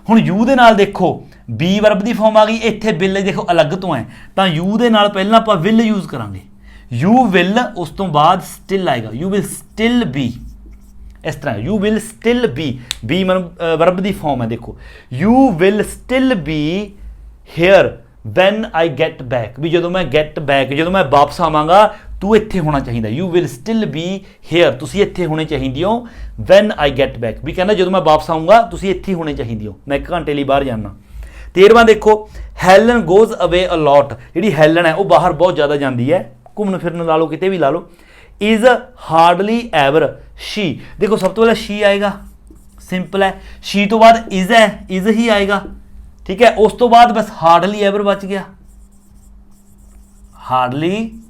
ਹੁਣ ਯੂ ਦੇ ਨਾਲ ਦੇਖੋ ਬੀ ਵਰਬ ਦੀ ਫਾਰਮ ਆ ਗਈ, ਇੱਥੇ ਵਿਲ ਦੇਖੋ ਅਲੱਗ ਤੋਂ ਹੈ, ਤਾਂ ਯੂ ਦੇ ਨਾਲ ਪਹਿਲਾਂ ਆਪਾਂ ਵਿਲ ਯੂਜ਼ ਕਰਾਂਗੇ, ਯੂ ਵਿਲ, ਉਸ ਤੋਂ ਬਾਅਦ ਸਟਿਲ ਆਏਗਾ, ਯੂ ਵਿਲ ਸਟਿਲ ਬੀ, ਇਸ ਤਰ੍ਹਾਂ you will still be, be verb ਦੀ ਫਾਰਮ ਹੈ, ਦੇਖੋ you will still be here when I get back, भी जो मैं गैट बैक जो मैं वापस आवांगा तू इत्थे होना चाहिए, you will still be here, तुसी इत्थे होने चाहिए हो, वैन आई गैट बैक भी कहना जो मैं वापस आऊँगा तुसी इत्थे होने चाहिए हो, मैं 1 घंटे लिए बाहर जाना। 13वां देखो हैलन गोज अवे अलॉट, जी हैलन है वो बाहर बहुत ज़्यादा जाती है, घूमन फिरन ला लो किते भी ला लो। इज़ हार्डली एवर शी, देखो सब तो पहले शी आएगा, सिंपल है, शी तो बाद इज़ है, इज़ ही आएगा, ठीक है। उस तो बाद बस हार्डली एवर बच गया, hardly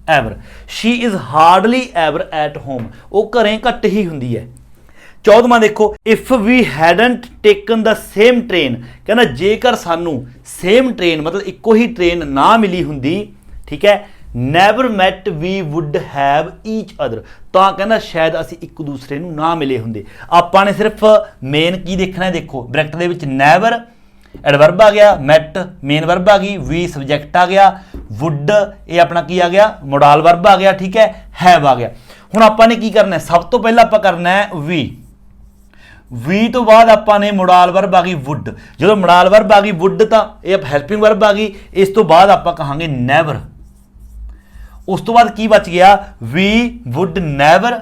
ever, she is hardly ever at home, वो घरें घट ही हुंदी है। 14वां देखो if we hadn't taken the same train, कहना जेकर सानू सेम ट्रेन मतलब इको ही ट्रेन ना मिली हुंदी, ठीक है, never met we would have each other, तो कहना शायद असी एक दूसरे नू ना मिले हुंदे। आपां ने सिर्फ मेन की देखना है, देखो ब्रैकेट दे विच नैवर एडवर्ब आ गया, मैट मेन वर्ब आ गई, वी सब्जैक्ट आ गया, वुड ये अपना की आ गया मोडाल वर्ब आ गया, ठीक है, हैव आ गया। हुण आपां ने की करना है, सब तो पहला आपां करना है वी तो बाद आपां ने मोडाल वर्ब आ गई वुड, जो मोडाल वर्ब आ गई वुड तो ये हैल्पिंग वर्ब आ गई, इस तो बाद आपां कहांगे नैवर, उस तो बाद की बच गया we would never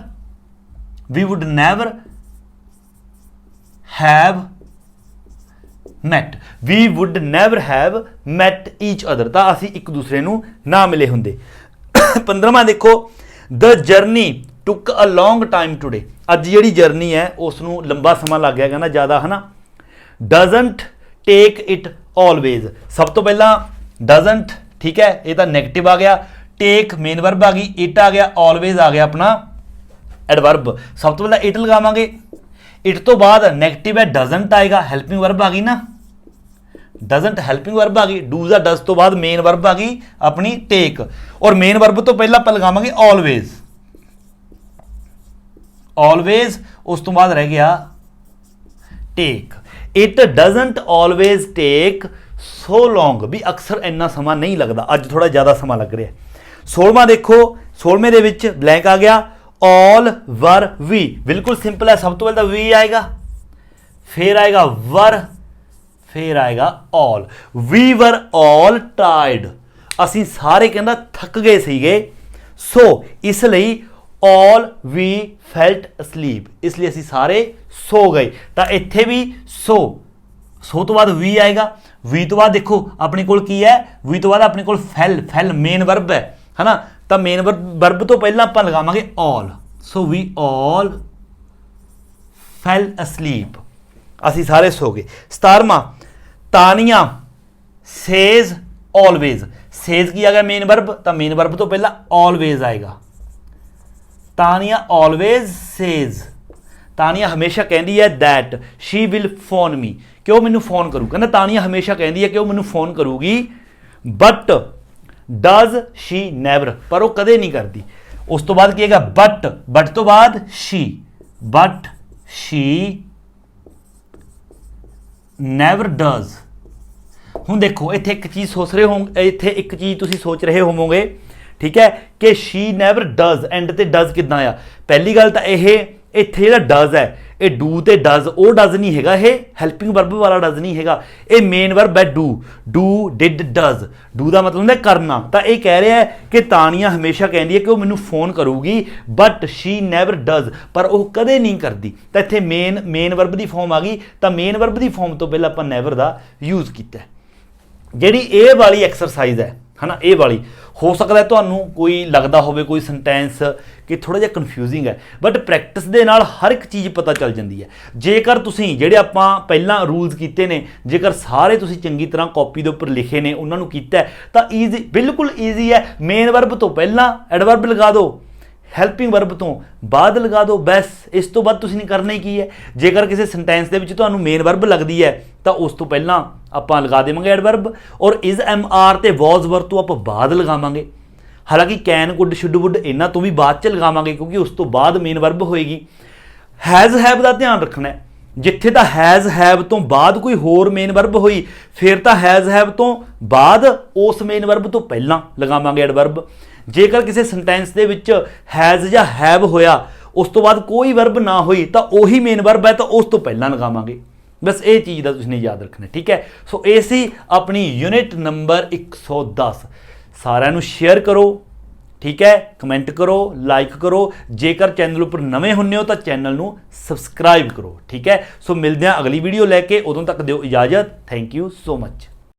have met, we would never have met each other, तो असी एक दूसरे नू ना मिले हुंदे। 15वां देखो the journey took a long time today, अज जी जर्नी है उसनू लंबा समा लग गया कहना ज़्यादा है ना। डजंट टेक इट ऑलवेज, सब तो पहला डजंट, ठीक है, ये तो नैगेटिव आ गया, टेक मेन वर्ब आ गई, इट आ गया, ऑलवेज आ गया अपना एडवर्ब, सब तो पहला इट लगावांगे, इट तो बाद नैगेटिव है डजंट आएगा, हेल्पिंग वर्ब आ गई ना, डजंट हेल्पिंग वर्ब आ गई, डू दा डज तो बाद मेन वर्ब आ गई अपनी टेक, और मेन वर्ब तो पहला आप लगावांगे ऑलवेज, उस तो बाद रह गया take. It doesn't always take so long, भी अक्सर इन्ना समा नहीं लगता, अज थोड़ा ज़्यादा समा लग रहा है। 16वां देखो 16वें दे विच ब्लैंक आ गया, ऑल वर वी, बिल्कुल सिंपल है, सब तो पहले वी आएगा, फिर आएगा वर, फिर आएगा all, we were all tired, असी सारे कहना थक गए सीगे, सो इसलिए ऑल वी फेल्ट असलीप, इसलिए असी सारे सो गए, तो इत्थे भी सो तो बाद वी आएगा, वी तो बाद देखो अपने कोल की है, वी तो बाद अपने कोल फैल मेन वर्ब है ना, तो मेन वर्ब तो पहला आप लगावांगे all, so we all fell asleep, असी सारे सो गए। 17वां तानिया सेज ऑलवेज, सेज की आ गया मेन वर्ब, तो मेन वर्ब तो पहला ऑलवेज आएगा, तानिया ऑलवेज सेज, तानिया हमेशा कहती है दैट शी विल फोन मी, कि वह मैनू फोन करू, कहना तानिया हमेशा कहती है कि वह मैनू फोन करूगी, बट डज शी नैवर, पर वह कदे नहीं करती। उस तो बाद की है बट तो बाद she, but she never does. हुण देखो इत्थे एक चीज़ सोच रहे हो, इत्थे एक चीज़ तुसीं सोच रहे होवोगे, ठीक है, कि शी नैवर डज, एंड ते डज किदां आ। पहली गल तो यह इत्थे जिहड़ा डज है ये डू ते डज, वो डज नहीं हैगा, ये हैल्पिंग वर्ब वाला डज नहीं हैगा, ये मेन वर्ब है डू डिड डज, डू का मतलब है करना। तो ये कह रहा है कि तानिया हमेशा कहती है कि वह मैनू फोन करूगी, बट शी नैवर डज, पर वह कदे नहीं करती। तो इत्थे मेन वर्ब की फॉर्म आ गई, तो मेन वर्ब की फॉर्म तो पहले आपां नैवर का यूज़ किया। जिहड़ी ए वाली एक्सरसाइज है ना, ए वाली हो सकता है तुहानू कोई लगता होवे कोई सेंटेंस कि थोड़ा जिहा कन्फ्यूजिंग है, बट प्रैक्टिस दे नाल हर एक चीज़ पता चल जाती है। जेकर तुसीं जिहड़े आपां पहलां रूल्स कीते ने, जेकर सारे तुसीं चंगी तरह कॉपी दे उपर लिखे ने, उन्होंने कीता है तो ईजी, बिल्कुल ईजी है। मेन वर्ब तो पहलां एडवर्ब लगा दो, हैल्पिंग वर्ब तो बाद लगा दो, बस इस तो बाद तुसीं करना ही की है। जेकर किसी सेंटेंस दे विच तुहानू मेन वर्ब लगती है तो उस तो पहलां आपां लगा देवांगे एडवर्ब, और इज़ एम आर ते वॉज वर तो आप बाद लगावांगे। हालांकि कैन कुड शुड वुड इन्हां तो भी बाद च लगावांगे, क्योंकि उस तो बाद मेन वर्ब होएगी। हैज़ हैव का ध्यान रखना है, जिथे तो हैज़ हैव तो बाद कोई होर मेन वर्ब होई, फिर तो हैज़ हैव तो बाद उस मेन वर्ब तो पहलां लगावांगे एडवर्ब। जेकर किसी सेंटेंस दे विच हैज़ या हैव होया, उस तो बाद कोई वर्ब ना होई तो उही मेन वर्ब है, तो उस तो पहलां लगावांगे। बस ये चीज़ का तुसीं याद रखना, ठीक है। सो ये सी अपनी यूनिट नंबर 110। सारिਆਂ ਨੂੰ शेयर करो, ठीक है, कमेंट करो, लाइक करो, जेकर चैनल पर नवे हुन्ने हो तो चैनल ਨੂੰ सबसक्राइब करो, ठीक है। सो मिलते हैं अगली वीडियो लैके, उदों तक दिओ इजाजत। Thank you so much.